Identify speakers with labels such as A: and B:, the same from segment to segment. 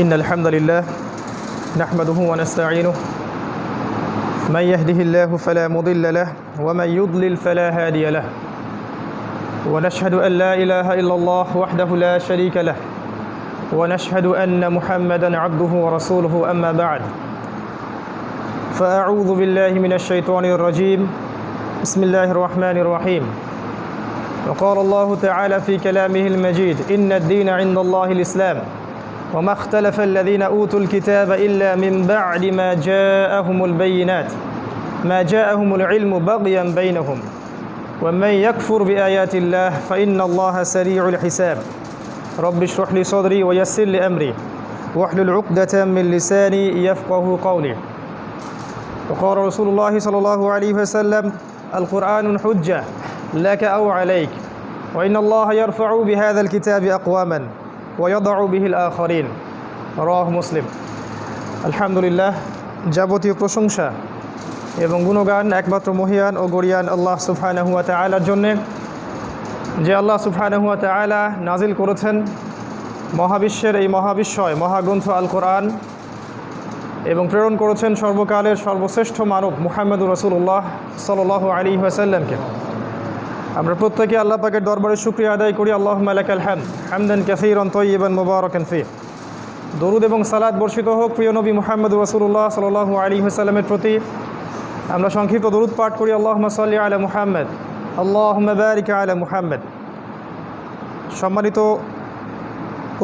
A: إن الحمد لله نحمده ونستعينه من يهده الله فلا مضل له ومن يضلل فلا هادي له ونشهد أن لا إله إلا الله وحده لا شريك له ونشهد أن محمدا عبده ورسوله أما بعد فأعوذ بالله من الشيطان الرجيم بسم الله الرحمن الرحيم وقال الله تعالى في كلامه المجيد إن الدين عند الله الإسلام وما اختلف الذين أوتوا الكتاب إلا من بعد ما جاءهم البينات ما جاءهم العلم بغيا بينهم ومن يكفر بآيات الله فإن الله سريع الحساب رب اشرح لي صدري ويسر لي أمري واحلل عقدة من لساني يفقه قولي وقال رسول الله صلى الله عليه وسلم القرآن حجة لك أو عليك وإن الله يرفع بهذا الكتاب أقواما ويضع به الآخرين رواه মুসলিম। আলহামদুলিল্লাহ, যাবতীয় প্রশংসা এবং গুণগান একমাত্র মহিয়ান ও গরিয়ান আল্লাহ সুবহানাহু ওয়া তাআলার জন্যে, যে আল্লাহ সুবহানাহু ওয়া তাআলা নাজিল করেছেন মহাবিশ্বের এই মহাবিশ্বয় মহাগ্রন্থ আল কোরআন এবং প্রেরণ করেছেন সর্বকালের সর্বশ্রেষ্ঠ মানব মুহাম্মদুর রাসূলুল্লাহ সাল্লাল্লাহু আলাইহি ওয়াসাল্লামকে। আমরা প্রত্যেকে আল্লাহ পাকের দরবারে শুকরিয়া আদায় করি। আল্লাহুম্মা লাকাল হামদ হামদান কাসীরান তাইয়িবান মুবারাকান ফি। দরুদ এবং সালাত বর্ষিত হোক প্রিয় নবী মুহাম্মদুর রাসূলুল্লাহ সাল্লাল্লাহু আলাইহি ওয়াসাল্লামের প্রতি। আমরা সংক্ষিপ্ত দরুদ পাঠ করি, আল্লাহুম্মা সাল্লি আলা মুহাম্মদ আল্লাহুম্মা বারিক আলা মুহাম্মদ। সম্মানিত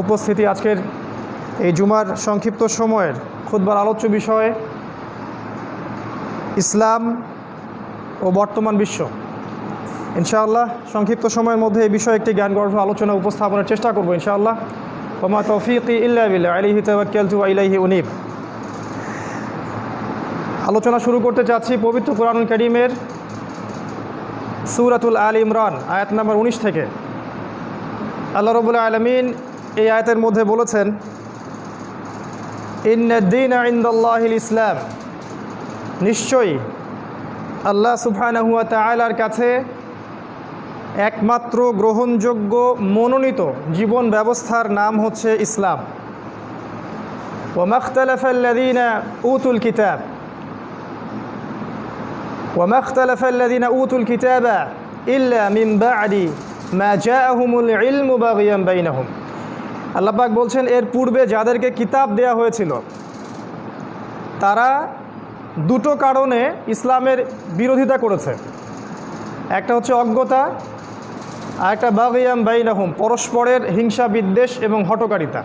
A: উপস্থিতি, আজকের এই জুমার সংক্ষিপ্ত সময়ের খুতবার আলোচ্য বিষয় ইসলাম ও বর্তমান বিশ্ব। ইনশাআল্লাহ সংক্ষিপ্ত সময়ের মধ্যে এই বিষয়ে একটি জ্ঞানগর্ভ আলোচনা উপস্থাপনের চেষ্টা করব ইনশাআল্লাহ। ওয়া মা তৌফিকি ইল্লা বিল্লাহ আলাইহি তাওয়াক্কালতু ওয়া ইলাইহি উনীব। আলোচনা শুরু করতে চাচ্ছি পবিত্র কোরআনুল কারীমের সূরাতুল আল ইমরান আয়াত নম্বর 19 থেকে। আল্লাহ রাব্বুল আলামিন এই আয়াতের মধ্যে বলেছেন, ইন্নাদ দীনা ইনদাল্লাহিল ইসলাম, নিশ্চয়ই আল্লাহ সুবহানাহু ওয়া তাআলার কাছে একমাত্র গ্রহণযোগ্য মনোনীত জীবন ব্যবস্থার নাম হচ্ছে ইসলাম। ওয়া মাখতালাফাল্লাযীনা উতুল কিতাব ওয়া মাখতালাফাল্লাযীনা উতুল কিতাবা ইল্লা মিন বা'দি মা জাআহুমুল ইলমু বাগিয়ান বাইনাহুম। আল্লাহ পাক বলছেন, এর পূর্বে যাদেরকে কিতাব দেয়া হয়েছিল তারা দুটো কারণে ইসলামের বিরোধিতা করেছে। একটা হচ্ছে অজ্ঞতা, আর একটা বাগিয়ান বাইনাহুম, পরস্পরের হিংসা বিদ্বেষ এবং হঠকারিতা।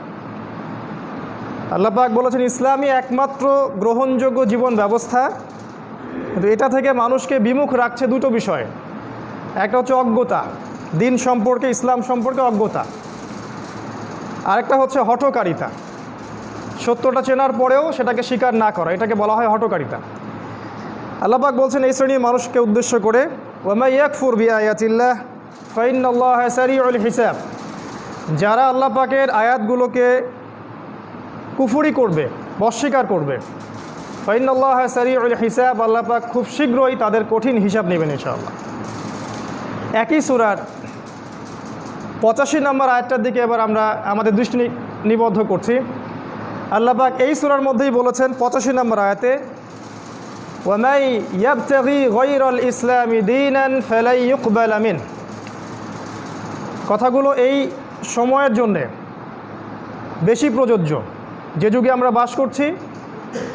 A: আল্লাহ পাক বলেছেন ইসলামই একমাত্র গ্রহণযোগ্য জীবন ব্যবস্থা, কিন্তু এটা থেকে মানুষকে বিমুখ রাখছে দুটো বিষয়। একটা হচ্ছে অজ্ঞতা, দিন সম্পর্কে ইসলাম সম্পর্কে অজ্ঞতা। আরেকটা হচ্ছে হঠকারিতা, সত্যটা চেনার পরেও সেটাকে স্বীকার না করা, এটাকে বলা হয় হঠকারিতা। আল্লাহ পাক বলছেন এই শ্রেণীর মানুষকে উদ্দেশ্য করে, ওয়া মা ইয়াকফুর বিআয়াতিল্লাহ ফাইন্নাল্লাহা সারিউল হিসাব, যারা আল্লাহ পাকের আয়াতগুলোকে কুফরি করবে, অস্বীকার করবে, ফাইন্নাল্লাহা সারিউল হিসাব, আল্লাহ পাক খুব শীঘ্রই তাদের কঠিন হিসাব নেবেন ইনশাআল্লাহ। একই সূরার 85 নম্বর আয়াতটার দিকে এবার আমরা আমাদের দৃষ্টি নিবদ্ধ করছি। আল্লাহ পাক এই সূরার মধ্যেই বলেছেন 85 নম্বর আয়াতে, ওয়া মান ইয়াবতাগি গায়রাল ইসলামি দীনান ফালাই ইউকবাল মিন। কথাগুলো এই সময়ের জন্যে বেশি প্রযোজ্য, যে যুগে আমরা বাস করছি,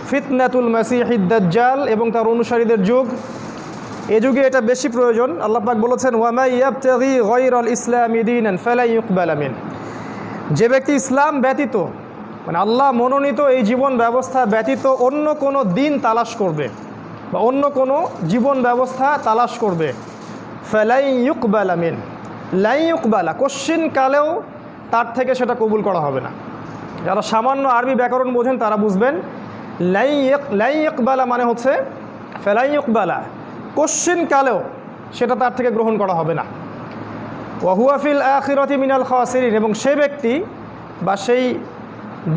A: ফিতনাতুল মাসিহিদ দাজ্জাল এবং তার অনুসারীদের যুগ, এ যুগে এটা বেশি প্রয়োজন। আল্লাহ পাক বলেছেন, ওয়া মান ইয়াবতাগি গায়রাল ইসলামি দীনান ফালাই ইউকবাল মিন। যে ব্যক্তি ইসলাম ব্যতীত, মানে আল্লাহ মনোনীত এই জীবন ব্যবস্থা ব্যতীত অন্য কোনো দিন তালাশ করবে বা অন্য কোনো জীবন ব্যবস্থা তালাশ করবে, ফালাই ইউকবাল মিন, লাই ইউকবালা, কোশ্চিন কালেও তার থেকে সেটা কবুল করা হবে না। যারা সামান্য আরবি ব্যাকরণ বোঝেন তারা বুঝবেন, লাই ইউকবালা মানে হচ্ছে ফালাই ইউকবালা, কোশ্চিন কালেও সেটা তার থেকে গ্রহণ করা হবে না। ওয়া হুয়া ফিল আখিরাতি মিনাল খাসিরিন, এবং সেই ব্যক্তি বা সেই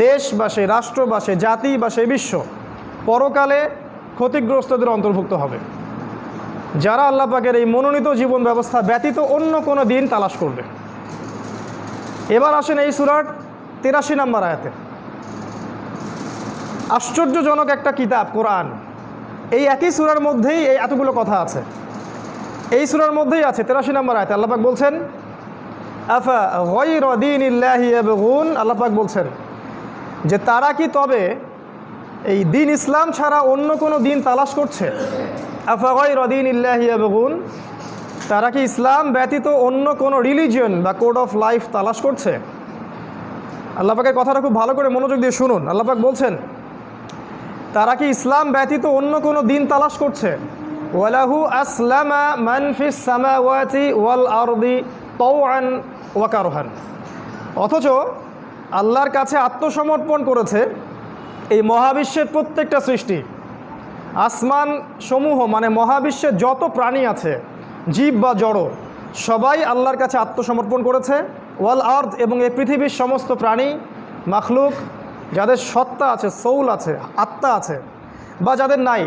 A: দেশ বা সেই রাষ্ট্র বা সেই জাতি বা সেই বিশ্ব পরকালে ক্ষতিগ্রস্তদের অন্তর্ভুক্ত হবে, যারা আল্লাহ পাকের এই মনোনীত জীবন ব্যবস্থা ব্যতীত অন্য কোনো দিন তালাশ করবে। এবার আসেন এই সূরার 83 নম্বর আয়াতে। আশ্চর্যজনক একটা কিতাব কোরআন। এই একই সূরার মধ্যেই এই এতগুলো কথা আছে। এই সূরার মধ্যেই আছে 83 নম্বর আয়াতে আল্লাহ পাক বলছেন, আফা গায়রা দীনিল্লাহি ইয়াবগুন। আল্লাহ পাক বলছেন যে তারা কি তবে এই দিন ইসলাম ছাড়া অন্য কোনো দিন তালাশ করছে? আফা গায়রা দীনিল্লাহি ইয়াবগুন, তারা কি ইসলাম ব্যতীত অন্য কোনো রিলিজিয়ন বা কোড অফ লাইফ তালাশ করছে? আল্লাহ পাকের কথাটা খুব ভালো করে মনোযোগ দিয়ে শুনুন। আল্লাহ পাক বলছেন তারা কি ইসলাম ব্যতীত অন্য কোনো দিন তালাশ করছে? ওয়ালাহু আসলামা মান ফিস সামাওয়াতি ওয়াল আরদি তাওআন ওয়া কারহান। অথচ আল্লাহর কাছে আত্মসমর্পণ করেছে এই মহাবিশ্বের প্রত্যেকটা সৃষ্টি। আসমান সমূহ মানে মহাবিশ্বের যত প্রাণী আছে, জীব বা জড়, সবাই আল্লাহর কাছে আত্মসমর্পণ করেছে। ওয়াল আর্দ, এবং এই পৃথিবীর সমস্ত প্রাণী মাখলুক যাদের সত্তা আছে, সৌল আছে, আত্মা আছে, বা যাদের নাই,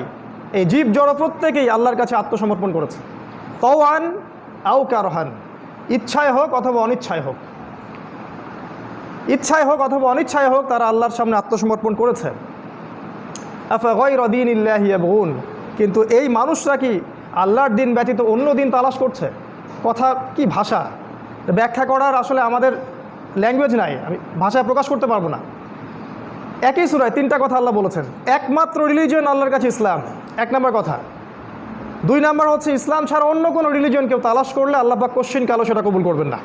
A: এই জীব জড় প্রত্যেকেই আল্লাহর কাছে আত্মসমর্পণ করেছে। তাওআন আও কারহান, ইচ্ছায় হোক অথবা অনিচ্ছায় হোক, ইচ্ছায় হোক অথবা অনিচ্ছায় হোক, তারা আল্লাহর সামনে আত্মসমর্পণ করেছে। আফা গায়রা দীনিল্লাহি ইয়াবগুন, কিন্তু এই মানুষরা কি আল্লাহর দিন ব্যতীত অন্য দিন তালাশ করছে? কথা কি ভাষা, ব্যাখ্যা করার আসলে আমাদের ল্যাঙ্গুয়েজ নাই, আমি ভাষায় প্রকাশ করতে পারবো না। একই সূরায় 3টা কথা আল্লাহ বলেছেন। একমাত্র রিলিজিয়ন আল্লাহর কাছে ইসলাম, 1 নম্বর কথা। 2 নম্বর হচ্ছে ইসলাম ছাড়া অন্য কোনো রিলিজিয়ন কেউ তালাশ করলে আল্লাহ পাক কোশ্চিন কালো সেটা কবুল করবেন না।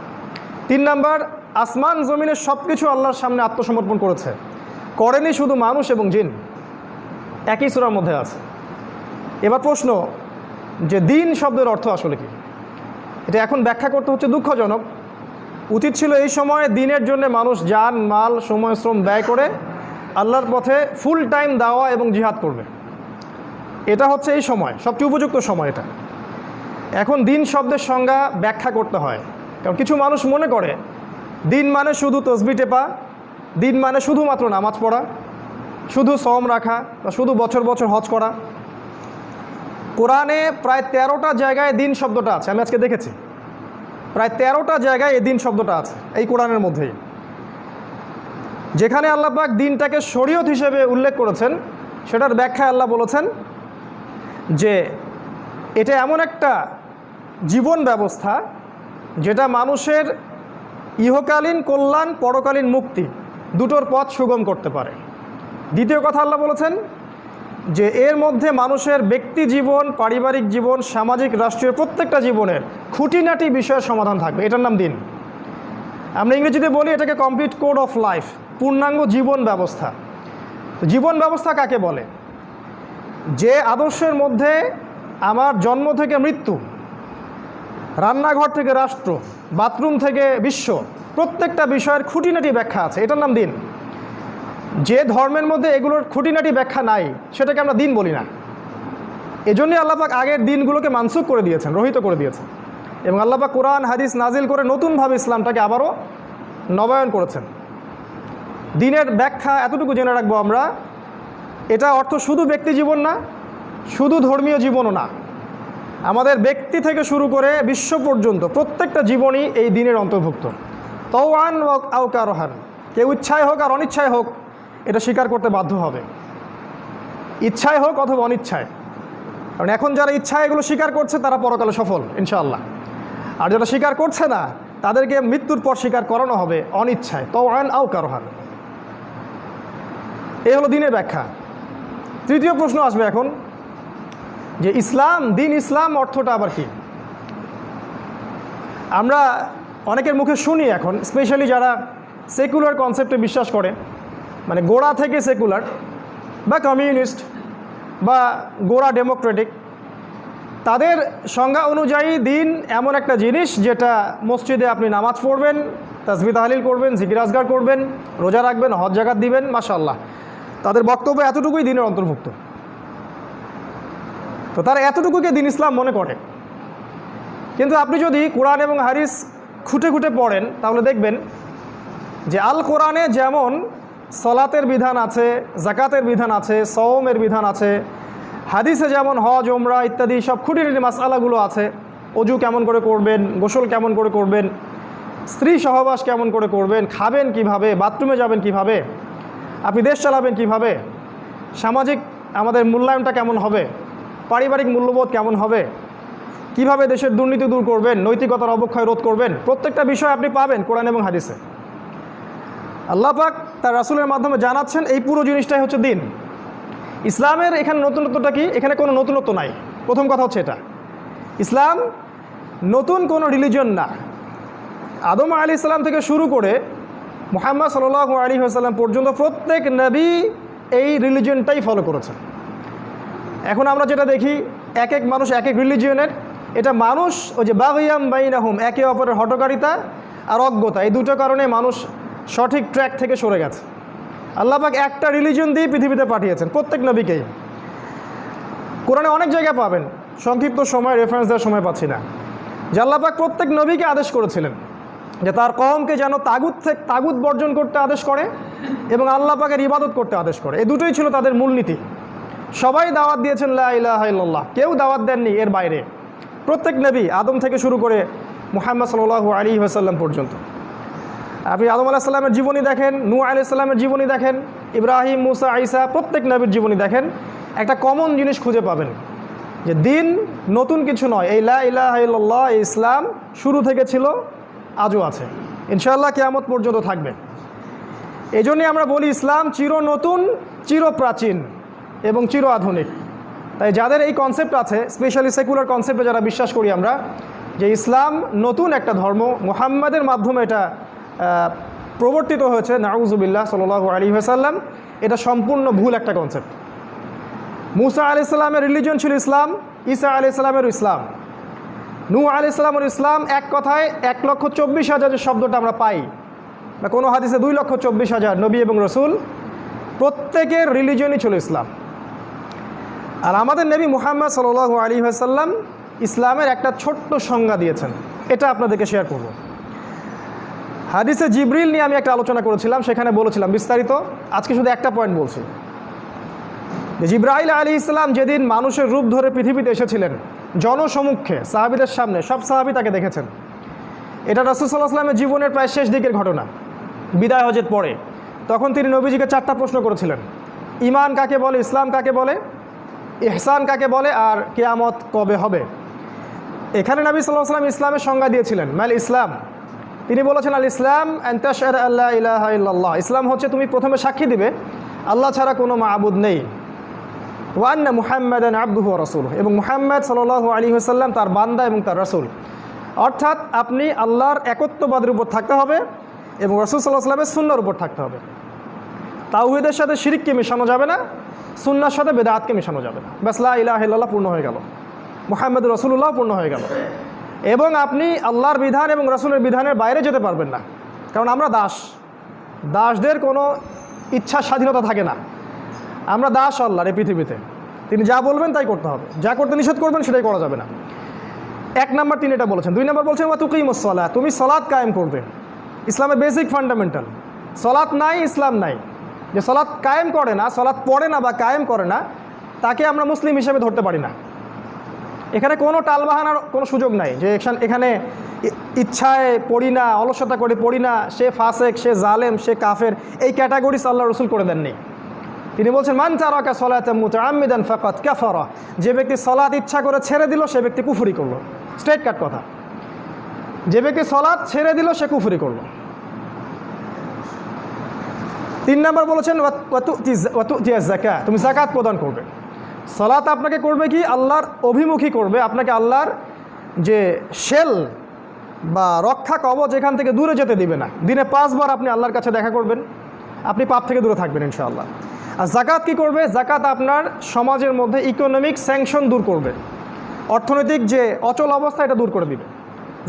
A: 3 নম্বর, আসমান জমিনের সব কিছু আল্লাহর সামনে আত্মসমর্পণ করেছে, করেনি শুধু মানুষ এবং জিন। একই সূরার মধ্যে আছে। এবার প্রশ্ন যে দিন শব্দের অর্থ আসলে কি, এটা এখন ব্যাখ্যা করতে হচ্ছে দুঃখজনক। উচিত ছিল এই সময়ে দিনের জন্য মানুষ জান মাল সময় শ্রম ব্যয় করে আল্লাহর পথে ফুল টাইম দাওয়া এবং জিহাদ করবে। এটা হচ্ছে এই সময় সবচেয়ে উপযুক্ত সময়। এটা এখন দিন শব্দের সংজ্ঞা ব্যাখ্যা করতে হয়, কারণ কিছু মানুষ মনে করে দিন মানে শুধু তসবিহ টেপা, দিন মানে শুধুমাত্র নামাজ পড়া, শুধু সওম রাখা, বা শুধু বছর বছর হজ করা। কোরআনে প্রায় 13টা জায়গায় দিন শব্দটা আছে। আমি আজকে দেখেছি প্রায় 13টা জায়গায় এই দিন শব্দটা আছে এই কোরআনের মধ্যেই। যেখানে আল্লাহ পাক দিনটাকে শরীয়ত হিসেবে উল্লেখ করেছেন, সেটার ব্যাখ্যায় আল্লাহ বলেছেন যে এটা এমন একটা জীবন ব্যবস্থা যেটা মানুষের ইহকালীন কল্যাণ, পরকালীন মুক্তি দুটোর পথ সুগম করতে পারে। দ্বিতীয় কথা আল্লাহ বলেছেন যে এর মধ্যে মানুষের ব্যক্তি জীবন, পারিবারিক জীবন, সামাজিক রাষ্ট্রীয় প্রত্যেকটা জীবনের খুঁটিনাটি বিষয়ের সমাধান থাকবে। এটার নাম দিন। আমরা ইংরেজিতে বলি এটাকে কমপ্লিট কোড অফ লাইফ, পূর্ণাঙ্গ জীবন ব্যবস্থা। জীবন ব্যবস্থা কাকে বলে? যে আদর্শের মধ্যে আমার জন্ম থেকে মৃত্যু, রান্নাঘর থেকে রাষ্ট্র, বাথরুম থেকে বিশ্ব, প্রত্যেকটা বিষয়ের খুঁটিনাটি ব্যাখ্যা আছে, এটার নাম দিন। যে ধর্মের মধ্যে এগুলোর খুঁটিনাটি ব্যাখ্যা নাই সেটাকে আমরা দিন বলি না। এজন্যই আল্লাহ পাক আগের দিনগুলোকে মানসুখ করে দিয়েছেন, রহিত করে দিয়েছেন, এবং আল্লাহ পাক কোরআন হাদিস নাজিল করে নতুনভাবে ইসলামটাকে আবারও নবায়ন করেছেন। দিনের ব্যাখ্যা এতটুকু জেনে রাখবো আমরা, এটা অর্থ শুধু ব্যক্তি জীবন না, শুধু ধর্মীয় জীবনও না, আমাদের ব্যক্তি থেকে শুরু করে বিশ্ব পর্যন্ত প্রত্যেকটা জীবনই এই দিনের অন্তর্ভুক্ত। তাওআন আও কারহান, কেউ ইচ্ছায় হোক আর অনিচ্ছায় হোক এটা স্বীকার করতে বাধ্য হবে, ইচ্ছায় হোক অথবা অনিচ্ছায়। কারণ এখন যারা ইচ্ছায় এগুলো স্বীকার করছে তারা পরকালে সফল ইনশাআল্লাহ, আর যারা স্বীকার করছে না তাদেরকে মৃত্যুর পর স্বীকার করানো হবে অনিচ্ছায়। তাওআন আও কারহান, এই হলো দিনের ব্যাখ্যা। তৃতীয় প্রশ্ন আসবে এখন যে ইসলাম, দিন ইসলাম অর্থটা আবার কি? আমরা অনেকের মুখে শুনি এখন, স্পেশালি যারা সেকুলার কনসেপ্টে বিশ্বাস করে, মানে গোড়া থেকে সেকুলার বা কমিউনিস্ট বা গোড়া ডেমোক্রেটিক, তাদের সংজ্ঞা অনুযায়ী দিন এমন একটা জিনিস যেটা মসজিদে আপনি নামাজ পড়বেন, তাসবিহ তাহলিল করবেন, জিকির আজগার করবেন, রোজা রাখবেন, হজ জাকাত দিবেন, মাশাআল্লাহ। তাদের বক্তব্য এতটুকুই দিনের অন্তর্ভুক্ত। তো তারা এতটুকুকে দিন ইসলাম মনে করে। কিন্তু আপনি যদি কোরআন এবং হাদিস খুঁটে খুঁটে পড়েন তাহলে দেখবেন যে আল কোরআনে যেমন সলাতের বিধান আছে, জাকাতের বিধান আছে, সওমের বিধান আছে, হাদিসে যেমন হজ ওমরা ইত্যাদি সব খুঁটিনাটি মাসআলাগুলো আছে। অজু কেমন করে করবেন, গোসল কেমন করে করবেন, স্ত্রী সহবাস কেমন করে করবেন, খাবেন কিভাবে, বাথরুমে যাবেন কিভাবে, আপনি দেশ চালাবেন কিভাবে, সামাজিক আমাদের মূল্যায়নটা কেমন হবে, পারিবারিক মূল্যবোধ কেমন হবে, কিভাবে দেশের দুর্নীতি দূর করবেন, নৈতিকতার অবক্ষয় রোধ করবেন, প্রত্যেকটা বিষয় আপনি পাবেন কোরআন এবং হাদিসে। আল্লাহ পাক তার রাসূলের মাধ্যমে জানাচ্ছেন এই পুরো জিনিসটাই হচ্ছে দিন। ইসলামের এখানে নতুনত্বটা কি? এখানে কোনো নতুনত্ব নাই। প্রথম কথা হচ্ছে এটা, ইসলাম নতুন কোনো রিলিজন না। আদম আলাইহিস সালাম থেকে শুরু করে মুহাম্মদ সাল্লাল্লাহু আলাইহি ওয়াসাল্লাম পর্যন্ত প্রত্যেক নবী এই রিলিজনটাই ফলো করেছেন। এখন আমরা যেটা দেখি এক এক মানুষ এক এক রিলিজিয়নের, এটা মানুষ ওই যে বাগিয়াম বাইনাহুম, একে অপরের হঠকারিতা আর অজ্ঞতা, এই দুটো কারণে মানুষ সঠিক ট্র্যাক থেকে সরে গেছে। আল্লাহ পাক একটা রিলিজন দিয়ে পৃথিবীতে পাঠিয়েছেন প্রত্যেক নবীকেই। কোরআনে অনেক জায়গায় পাবেন, সংক্ষিপ্ত সময় রেফারেন্স দেওয়ার সময় পাচ্ছি না, যে আল্লাহ পাক প্রত্যেক নবীকে আদেশ করেছিলেন যে তার কওমকে যেন তাগুত বর্জন করতে আদেশ করে এবং আল্লাহ পাকের ইবাদত করতে আদেশ করে। এই দুটোই ছিল তাদের মূলনীতি। সবাই দাওয়াত দিয়েছেন লা ইলাহা ইল্লাল্লাহ, কেউ দাওয়াত দেননি এর বাইরে। প্রত্যেক নবী আদম থেকে শুরু করে মুহাম্মদ সাল্লাল্লাহু আলাইহি ওয়াসাল্লাম পর্যন্ত। আপনি আদম আলাইহিস সালামের জীবনী দেখেন, নূহ আলাইহিস সালামের জীবনী দেখেন, ইব্রাহিম, মুসা, ঈসা, প্রত্যেক নবীর জীবনী দেখেন, একটা কমন জিনিস খুঁজে পাবেন যে দিন নতুন কিছু নয়। এই লা ইলাহা ইল্লাল্লাহ, এই ইসলাম শুরু থেকে ছিল, আজও আছে, ইনশাআল্লাহ কিয়ামত পর্যন্ত থাকবে। এই জন্যই আমরা বলি ইসলাম চির নতুন, চির প্রাচীন এবং চির আধুনিক। তাই যাদের এই কনসেপ্ট আছে, স্পেশালি সেকুলার কনসেপ্টে যারা বিশ্বাস করি আমরা যে ইসলাম নতুন একটা ধর্ম, মুহাম্মাদের মাধ্যমে এটা প্রবর্তিত হয়েছে, নাউজুবিল্লাহ সাল্লাল্লাহু আলাইহি ওয়াসাল্লাম, এটা সম্পূর্ণ ভুল একটা কনসেপ্ট। মুসা আলাইহিস সালামের রিলিজন ছিল ইসলাম, ঈসা আলাইহিস সালামের ইসলাম, নূহ আলাইহিস সালামের ইসলাম। এক কথায় 1,24,000 যে শব্দটা আমরা পাই, বা কোনো হাদিসে 2,24,000 নবী এবং রসুল, প্রত্যেকের রিলিজনই ছিল ইসলাম। আর আমাদের নবী মুহাম্মদ সাল্লাল্লাহু আলাইহি ওয়াসাল্লাম ইসলামের একটা ছোট্ট সংজ্ঞা দিয়েছেন, এটা আপনাদেরকে শেয়ার করব। হাদিসে জিবরিল নিয়ে আমি একটা আলোচনা করেছিলাম, সেখানে বলেছিলাম বিস্তারিত। আজকে শুধু একটা পয়েন্ট বলছি, যে জিবরাইল আলাইহিস সালাম যেদিন মানুষের রূপ ধরে পৃথিবীতে এসেছিলেন জনসমক্ষে, সাহাবীদের সামনে, সব সাহাবী তাকে দেখেছেন। এটা রাসূল সাল্লাল্লাহু আলাইহি ওয়াসাল্লামের জীবনের প্রায় শেষ দিকের ঘটনা, বিদায় হজের পরে। তখন তিনি নবীজিকে 4টা প্রশ্ন করেছিলেন: ঈমান কাকে বলে, ইসলাম কাকে বলে, ইহসান কাকে বলে, আর কিয়ামত কবে হবে। এখানে নবী সাল্লাল্লাহু আলাইহি ওয়াসাল্লাম ইসলামের সংজ্ঞা দিয়েছিলেন, মাল ইসলাম। তিনি বলেছেন আল ইসলাম আন তাশহাদু আল্লা ইলাহা ইল্লাল্লাহ, ইসলাম হচ্ছে তুমি প্রথমে সাক্ষী দিবে আল্লাহ ছাড়া কোনো মাবুদ নেই, ওয়া আন্না মুহাম্মাদান আবদুহু ওয়া রাসূলুহু, এবং মুহাম্মদ সাল্লাল্লাহু আলাইহি ওয়াসাল্লাম তার বান্দা এবং তার রাসূল। অর্থাৎ আপনি আল্লাহর একত্ববাদের উপর থাকতে হবে এবং রাসূল সাল্লাল্লাহু আলাইহি ওয়াসাল্লামের সুন্নাহর উপর থাকতে হবে। তাওহীদের সাথে শিরককে মেশানো যাবে না, সুন্নাহর সাথে বেদাতকে মেশানো যাবে না। বাস লা ইলাহা ইল্লাল্লাহ পূর্ণ হয়ে গেল, মুহাম্মদুর রাসূলুল্লাহ পূর্ণ হয়ে গেল। এবং আপনি আল্লাহর বিধান এবং রাসূলের বিধানের বাইরে যেতে পারবেন না, কারণ আমরা দাসদের কোনো ইচ্ছা স্বাধীনতা থাকে না। আমরা দাস আল্লাহর এই পৃথিবীতে, তিনি যা বলবেন তাই করতে হবে, যা করতে নিষেধ করবেন সেটাই করা যাবে না। 1 নম্বর তিনি এটা বলেছেন। 2 নম্বর বলছেন ওয়া তুকিমুস সালাত, তুমি সালাত কায়েম করবে। ইসলামের বেসিক ফান্ডামেন্টাল, সালাত নাই ইসলাম নাই। যে সালাত কায়েম করে না, সালাত পড়ে না বা কায়েম করে না, তাকে আমরা মুসলিম হিসেবে ধরতে পারি না। এখানে কোনো টালবাহানার কোনো সুযোগ নাই যে এখানে ইচ্ছায় পড়ি না, অলসতা করে পড়ি না, সে ফাসেক, সে জালেম, সে কাফের, এই ক্যাটাগরিজ আল্লাহ রসুল করে দেননি। তিনি বলছেন মান তারাকা সালাতাম মুতাআম্মিদান ফাকাদ কাফারা, যে ব্যক্তি সালাত ইচ্ছা করে ছেড়ে দিল সে ব্যক্তি কুফরি করলো। স্ট্রেট কাট কথা, যে ব্যক্তি সালাত ছেড়ে দিল সে কুফরি করলো। 3 নম্বর বলেছেন ওয়াতুতিয়া যাকাত, তুমি যাকাত প্রদান করবে। সালাত আপনাকে করবে কি, আল্লাহর অভিমুখী করবে, আপনাকে আল্লাহর যে শেল বা রক্ষা কবচ এখান থেকে দূরে যেতে দিবে না। দিনে 5 বার আপনি আল্লাহর কাছে দেখা করবেন, আপনি পাপ থেকে দূরে থাকবেন ইনশাআল্লাহ। আর যাকাত কি করবে, যাকাত আপনার সমাজের মধ্যে ইকোনমিক স্যাংশন দূর করবে, অর্থনৈতিক যে অচল অবস্থা এটা দূর করে দিবে।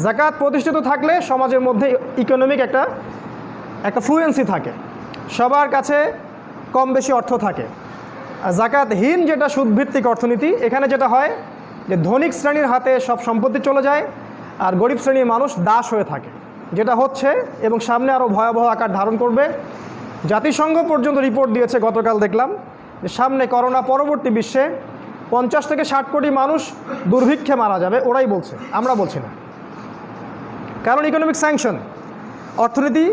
A: যাকাত প্রতিষ্ঠিত থাকলে সমাজের মধ্যে ইকোনমিক একটা ফ্লুয়েন্সি থাকে, সবার কাছে কম বেশি অর্থ থাকে। আর যাকাতহীন যেটা সুদভিত্তিক অর্থনীতি, এখানে যেটা হয় যে ধনিক শ্রেণীর হাতে সব সম্পত্তি চলে যায় আর গরিব শ্রেণীর মানুষ দাস হয়ে থাকে, যেটা হচ্ছে এবং সামনে আরও ভয়াবহ আকার ধারণ করবে। জাতিসংঘ পর্যন্ত রিপোর্ট দিয়েছে, গতকাল দেখলাম, যে সামনে করোনা পরবর্তী বিশ্বে 50 থেকে 60 কোটি মানুষ দুর্ভিক্ষে মারা যাবে। ওরাই বলছে, আমরা বলছি না। কারণ ইকোনমিক স্যাংশন, অর্থনীতি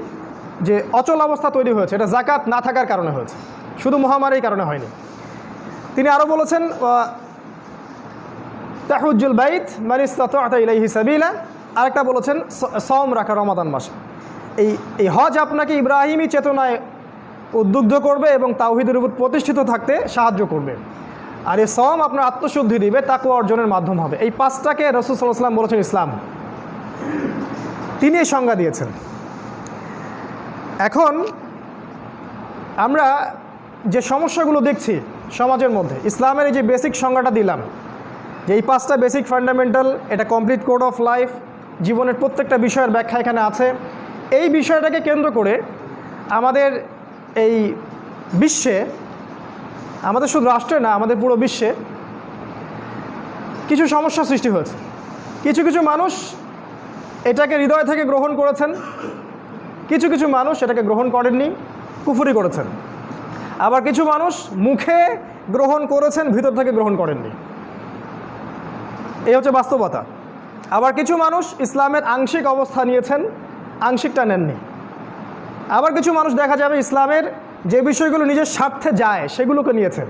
A: যে অচল অবস্থা তৈরি হয়েছে, এটা যাকাত না থাকার কারণে হয়েছে, শুধু মহামারীর কারণে হয়নি। তিনি আরও বলেছেন তাহুজ্জুল বাইত মান ইসতাতা ইলাইহি সাবিলা, আরেকটা বলেছেন সওম রাখা রমাদান মাসে। এই হজ আপনাকে ইব্রাহিমী চেতনায় উদ্বুদ্ধ করবে এবং তাওহীদের উপর প্রতিষ্ঠিত থাকতে সাহায্য করবে। আর এই সওম আপনার আত্মশুদ্ধি দিবে, তাকওয়া অর্জনের মাধ্যম হবে। এই পাঁচটাকে রাসূল সাল্লাল্লাহু আলাইহি ওয়াসাল্লাম বলেছেন ইসলাম, তিনি এই সংজ্ঞা দিয়েছেন। এখন আমরা যে সমস্যাগুলো দেখছি সমাজের মধ্যে, ইসলামের এই যে বেসিক সংজ্ঞাটা দিলাম, যে এই পাঁচটা বেসিক ফান্ডামেন্টাল, এটা কমপ্লিট কোড অফ লাইফ, জীবনের প্রত্যেকটা বিষয়ের ব্যাখ্যা এখানে আছে। এই বিষয়টাকে কেন্দ্র করে আমাদের এই বিশ্বে, আমাদের শুধু রাষ্ট্রে না, আমাদের পুরো বিশ্বে কিছু সমস্যা সৃষ্টি হয়েছে। কিছু কিছু মানুষ এটাকে হৃদয় থেকে গ্রহণ করেছেন, কিছু কিছু মানুষ এটাকে গ্রহণ করেননি, কুফরি করেছেন। আবার কিছু মানুষ মুখে গ্রহণ করেছেন, ভিতর থেকে গ্রহণ করেননি। এই হচ্ছে বাস্তবতা। আবার কিছু মানুষ ইসলামের আংশিক অবস্থা নিয়েছেন, আংশিকটা নেননি। আবার কিছু মানুষ দেখা যাবে ইসলামের যে বিষয়গুলো নিজের স্বার্থে যায় সেগুলোকে নিয়েছেন,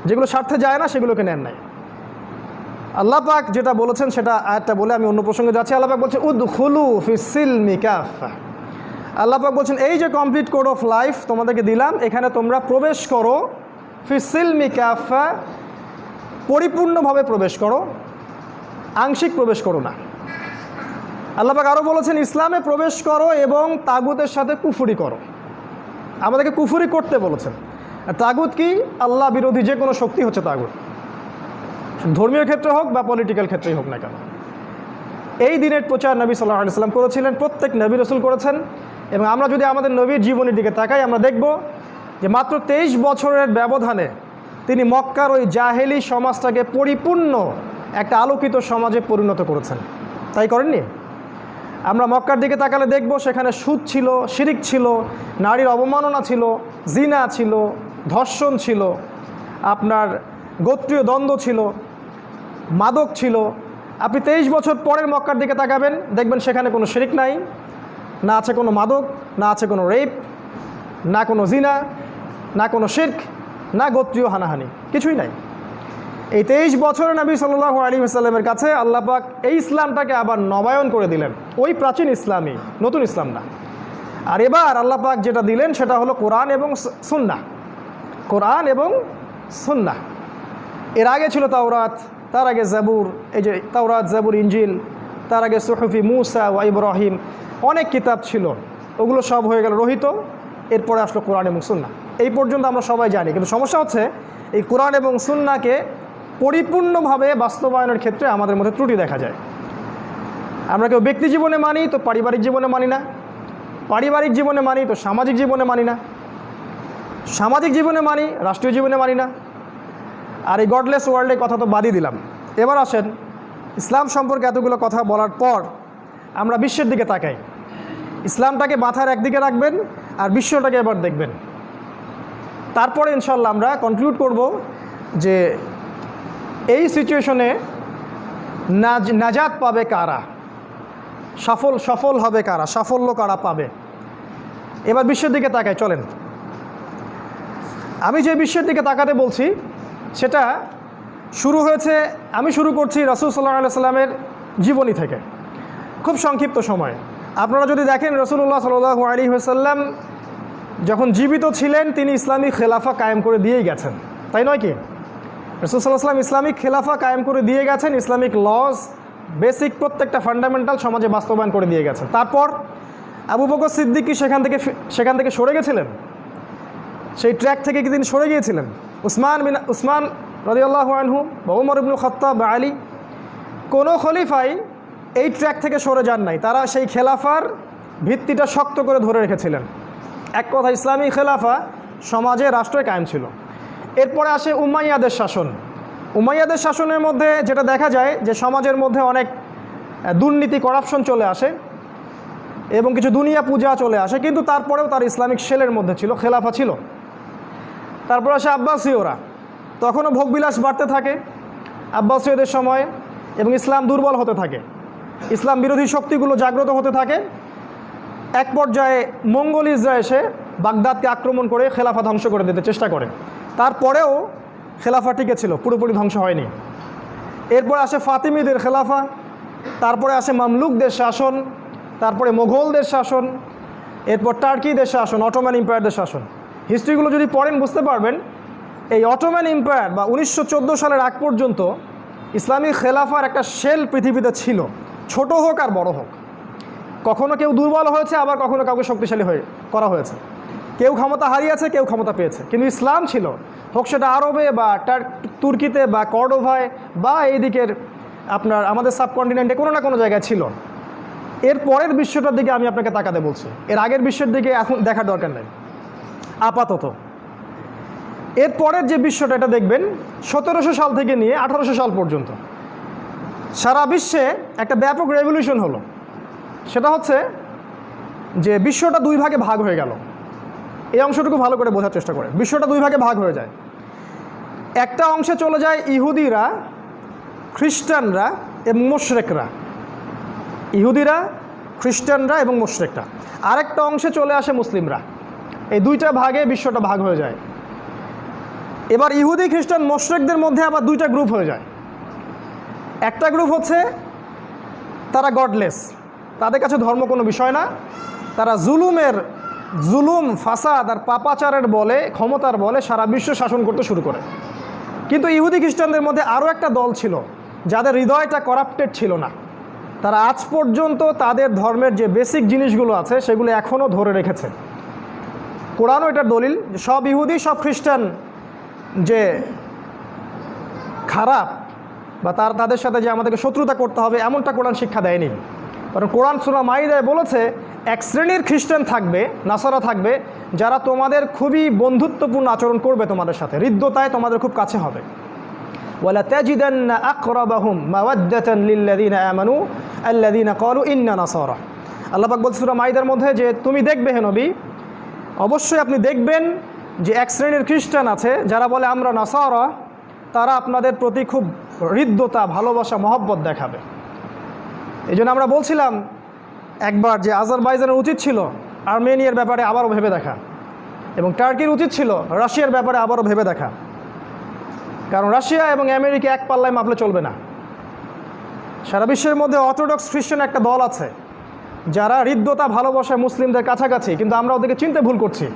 A: যেগুলো স্বার্থে যায় না সেগুলোকে নেন নাই। আল্লাহ পাক যেটা বলেছেন সেটা আয়াতটা বলে আমি অন্য প্রসঙ্গে যাচ্ছি। আল্লাহ পাক বলছেন উদখুলু ফিস সিলমি কাফা। আল্লাহ পাক বলছেন এই যে কমপ্লিট কোড অফ লাইফ তোমাদেরকে দিলাম, এখানে তোমরা প্রবেশ করো, ফিস সিলমি কাফা, পরিপূর্ণভাবে প্রবেশ করো, আংশিক প্রবেশ করো না। আল্লাহ পাক আরও বলেছেন ইসলামে প্রবেশ করো এবং তাগুতের সাথে কুফরি করো। আমাদেরকে কুফরি করতে বলেছেন। আর তাগুত কি? আল্লাহ বিরোধী যে কোনো শক্তি হচ্ছে তাগুত, ধর্মীয় ক্ষেত্রে হোক বা পলিটিক্যাল ক্ষেত্রেই হোক না কেন। এই দিনের প্রচার নবী সাল্লাল্লাহু আলাইহি ওয়াসাল্লাম করেছিলেন, প্রত্যেক নবী রাসূল করেছেন। এবং আমরা যদি আমাদের নবীর জীবনের দিকে তাকাই, আমরা দেখব যে মাত্র 23 বছরের ব্যবধানে তিনি মক্কার ওই জাহেলি সমাজটাকে পরিপূর্ণ একটা আলোকিত সমাজে পরিণত করেছেন। তাই করেননি? আমরা মক্কার দিকে তাকালে দেখব সেখানে সুদ ছিল, শিরিক ছিল, নারীর অবমাননা ছিল, জিনা ছিল, ধর্ষণ ছিল, আপনার গোত্রীয় দ্বন্দ্ব ছিল, মাদক ছিল। আপনি 23 বছর পরের মক্কার দিকে তাকাবেন, দেখবেন সেখানে কোনো শিরিক নাই, না আছে কোনো মাদক, না আছে কোনো রেপ, না কোনো জিনা, না কোনো শিরক, না গোত্রীয় হানাহানি, কিছুই নাই। এই 23 বছরে নবী সাল্লাল্লাহু আলাইহি ওয়াসাল্লামের কাছে আল্লাহ পাক এই ইসলামটাকে আবার নবায়ন করে দিলেন, ওই প্রাচীন ইসলামই, নতুন ইসলাম না। আর এবার আল্লাহ পাক যেটা দিলেন সেটা হলো কোরআন এবং সুন্নাহ। কোরআন এবং সুন্নাহ। এর আগে ছিল তাওরাত, তার আগে জাবুর, এই যে তাওরাত, জাবুর, ইনজিল, তার আগে সুহুফি মুসা ওয়া ইব্রাহিম, অনেক কিতাব ছিল, ওগুলো সব হয়ে গেল রহিত। এরপরে আসলো কোরআন এবং সুন্নাহ। এই পর্যন্ত আমরা সবাই জানি, কিন্তু সমস্যা হচ্ছে এই কোরআন এবং সুন্নাহকে পরিপূর্ণভাবে বাস্তবায়নের ক্ষেত্রে আমাদের মধ্যে ত্রুটি দেখা যায়। আমরা কেউ ব্যক্তি জীবনে মানি তো পারিবারিক জীবনে মানি না, পারিবারিক জীবনে মানি তো সামাজিক জীবনে মানি না, সামাজিক জীবনে মানি রাষ্ট্রীয় জীবনে মানি না। আর এই গডলেস ওয়ার্ল্ডের কথা তো বাদই দিলাম। এবার আসেন ইসলাম সম্পর্কে এতগুলো কথা বলার পর আমরা বিশ্বের দিকে তাকাই। ইসলামটাকে মাথার একদিকে রাখবেন আর বিশ্বটাকে এবার দেখবেন। তারপরে ইনশাল্লাহ আমরা কনক্লুড করব যে এই সিচুয়েশনে নাজাত পাবে কারা, সফল হবে কারা, সাফল্য কারা পাবে। এবার বিশ্বের দিকে তাকাই, চলেন। আমি যে বিশ্বের দিকে তাকাতে বলছি সেটা শুরু হয়েছে, আমি শুরু করছি রাসূল সাল্লাল্লাহু আলাইহি ওয়াসাল্লামের জীবনী থেকে, খুব সংক্ষিপ্ত সময়। আপনারা যদি দেখেন রাসূলুল্লাহ সাল্লাল্লাহু আলাইহি ওয়াসাল্লাম যখন জীবিত ছিলেন তিনি ইসলামিক খেলাফা কায়েম করে দিয়েই গেছেন, তাই নয় কি? রাসূল সাল্লাল্লাহু আলাইহি ওয়াসাল্লাম ইসলামিক খেলাফা কায়েম করে দিয়ে গেছেন, ইসলামিক লজ, বেসিক প্রত্যেকটা ফান্ডামেন্টাল সমাজে বাস্তবায়ন করে দিয়ে গেছেন। তারপর আবু বকর সিদ্দিক কি সেখান থেকে সরে গেছিলেন? সেই ট্র্যাক থেকে কি তিনি সরে গিয়েছিলেন? উসমান রাদিয়াল্লাহু আনহু বা ওমর ইবনুল খাত্তাব বা আলী, কোনো খলিফাই এই ট্র্যাক থেকে সরে যান নাই। তারা সেই খেলাফার ভিত্তিটা শক্ত করে ধরে রেখেছিলেন। এক কথা ইসলামী খেলাফা সমাজে রাষ্ট্রে কায়েম ছিল। এরপরে আসে উমাইয়াদের শাসন। উমাইয়াদের শাসনের মধ্যে যেটা দেখা যায় যে সমাজের মধ্যে অনেক দুর্নীতি, করাপশন চলে আসে এবং কিছু দুনিয়া পূজা চলে আসে, কিন্তু তারপরেও তার ইসলামিক শেলের মধ্যে ছিল, খেলাফা ছিল। তারপর আসে আব্বাসীয়রা, তখনও ভোগবিলাস বাড়তে থাকে আব্বাসীয়দের সময়ে এবং ইসলাম দুর্বল হতে থাকে, ইসলাম বিরোধী শক্তিগুলো জাগ্রত হতে থাকে। এক পর্যায়ে মঙ্গোলিজরা এসে বাগদাদকে আক্রমণ করে খেলাফা ধ্বংস করে দিতে চেষ্টা করে। তারপরেও খেলাফা টিকে ছিল, পুরোপুরি ধ্বংস হয়নি। এরপর আসে ফাতিমিদের খেলাফা, তারপরে আসে মামলুকদের শাসন, তারপরে মোগলদের শাসন, এরপর টার্কিদের শাসন, অটোম্যান এম্পায়ারদের শাসন। হিস্ট্রিগুলো যদি পড়েন বুঝতে পারবেন এই অটোম্যান এম্পায়ার বা 1914 সালের আগ পর্যন্ত ইসলামী খেলাফার একটা শেল পৃথিবীতে ছিল, ছোট হোক আর বড় হোক। কখনো কেউ দুর্বল হয়েছে, আবার কখনো কাউকে শক্তিশালী করা হয়েছে। কেউ ক্ষমতা হারিয়েছে, কেউ ক্ষমতা পেয়েছে, কিন্তু ইসলাম ছিল, হোক সেটা আরবে বা তুর্কিতে বা কর্ডোভায় বা এই দিকের আপনার আমাদের সাবকন্টিনেন্টে কোনো না কোনো জায়গায় ছিল। এর পরের বিশ্বটার দিকে আমি আপনাকে তাকাতে বলছি, এর আগের বিশ্বের দিকে এখন দেখার দরকার নেই আপাতত। এর পরের যে বিশ্বটা এটা দেখবেন 1700 সাল থেকে নিয়ে 1800 সাল পর্যন্ত সারা বিশ্বে একটা ব্যাপক রেভলিউশন হলো। সেটা হচ্ছে যে বিশ্বটা দুই ভাগে ভাগ হয়ে গেল। এই অংশটুকু ভালো করে বোঝার চেষ্টা করে। বিশ্বটা দুই ভাগে ভাগ হয়ে যায়। একটা অংশে চলে যায় ইহুদিরা, খ্রিস্টানরা এবং মুশরিকরা। ইহুদিরা, খ্রিস্টানরা এবং মুশরিকরা। আরেকটা অংশে চলে আসে মুসলিমরা। এই দুইটা ভাগে বিশ্বটা ভাগ হয়ে যায়। এবার ইহুদি, খ্রিস্টান, মুশরিকদের মধ্যে আবার দুইটা গ্রুপ হয়ে যায়। একটা গ্রুপ হচ্ছে তারা গডলেস, তাদের কাছে ধর্ম কোনো বিষয় না, তারা জুলুম, ফাসাদ আর পাপাচারের বলে, ক্ষমতার বলে সারা বিশ্ব শাসন করতে শুরু করে। কিন্তু ইহুদি খ্রিস্টানদের মধ্যে আরও একটা দল ছিল যাদের হৃদয়টা করাপ্টেড ছিল না। তারা আজ পর্যন্ত তাদের ধর্মের যে বেসিক জিনিসগুলো আছে সেগুলো এখনও ধরে রেখেছে। কোরআনও এটার দলিল যে সব ইহুদি, সব খ্রিস্টান যে খারাপ বা তাদের সাথে যে আমাদেরকে শত্রুতা করতে হবে এমনটা কোরআন শিক্ষা দেয়নি। কারণ কোরআন সূরা মাইদায় বলেছে এক শ্রেণীর খ্রিস্টান থাকবে, নাসারা থাকবে, যারা তোমাদের খুবই বন্ধুত্বপূর্ণ আচরণ করবে, তোমাদের সাথে হৃদ্যতায় তোমাদের খুব কাছে হবে। ওয়ালা তাজিদান্না আকরাবাহুম মাওয়াদ্দাতান লিল্লাযিনা আমানু আল্লাযিনা ক্বালু ইন্না নাসারা। আল্লাহ পাক বলছেন সূরা মাইদার মধ্যে যে তুমি দেখবে হে নবী, অবশ্যই আপনি দেখবেন যে এক শ্রেণীর খ্রিস্টান আছে যারা বলে আমরা নাসারা, তারা আপনাদের প্রতি খুব হৃদ্যতা, ভালোবাসা, মহব্বত দেখাবে। এই জন্য আমরা বলছিলাম একবার যে আজারবাইজানের উচিত ছিল আর্মেনিয়ার ব্যাপারে আবারও ভেবে দেখা, এবং টার্কির উচিত ছিল রাশিয়ার ব্যাপারে আবারও ভেবে দেখা। কারণ রাশিয়া এবং আমেরিকা এক পাল্লায় মাপলে চলবে না। সারা বিশ্বের মধ্যে অর্থোডক্স খ্রিস্টান একটা দল আছে যারা হৃদ্যতা, ভালোবাসা মুসলিমদের কাছাকাছি, কিন্তু আমরা ওদেরকে চিনতে ভুল করছি।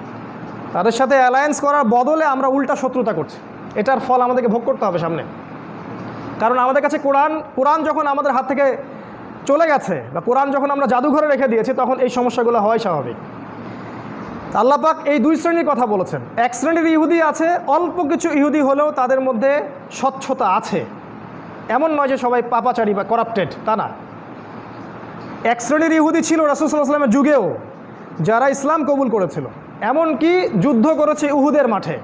A: তাদের সাথে অ্যালায়েন্স করার বদলে আমরা উল্টা শত্রুতা করছি। এটার ফল আমাদেরকে ভোগ করতে হবে সামনে। কারণ আমাদের কাছে কোরআন যখন আমাদের হাত থেকে চলে গেছে বা কোরআন যখন আমরা জাদুঘরে রেখে দিয়েছি, তখন এই সমস্যাগুলো হয় স্বাভাবিক। আল্লাহ পাক এই দুই শ্রেণীর কথা বলেছেন। এক শ্রেণীর ইহুদি আছে, অল্প কিছু ইহুদি হলেও তাদের মধ্যে স্বচ্ছতা আছে, এমন নয় যে সবাই পাপাচারী বা করাপ্টেড, তা না। এক শ্রেণীর ইহুদি ছিল রাসূল সাল্লাল্লাহু আলাইহি ওয়াসাল্লামের যুগেও, যারা ইসলাম কবুল করেছিল, এমনকি যুদ্ধ করেছে উহুদের মাঠে।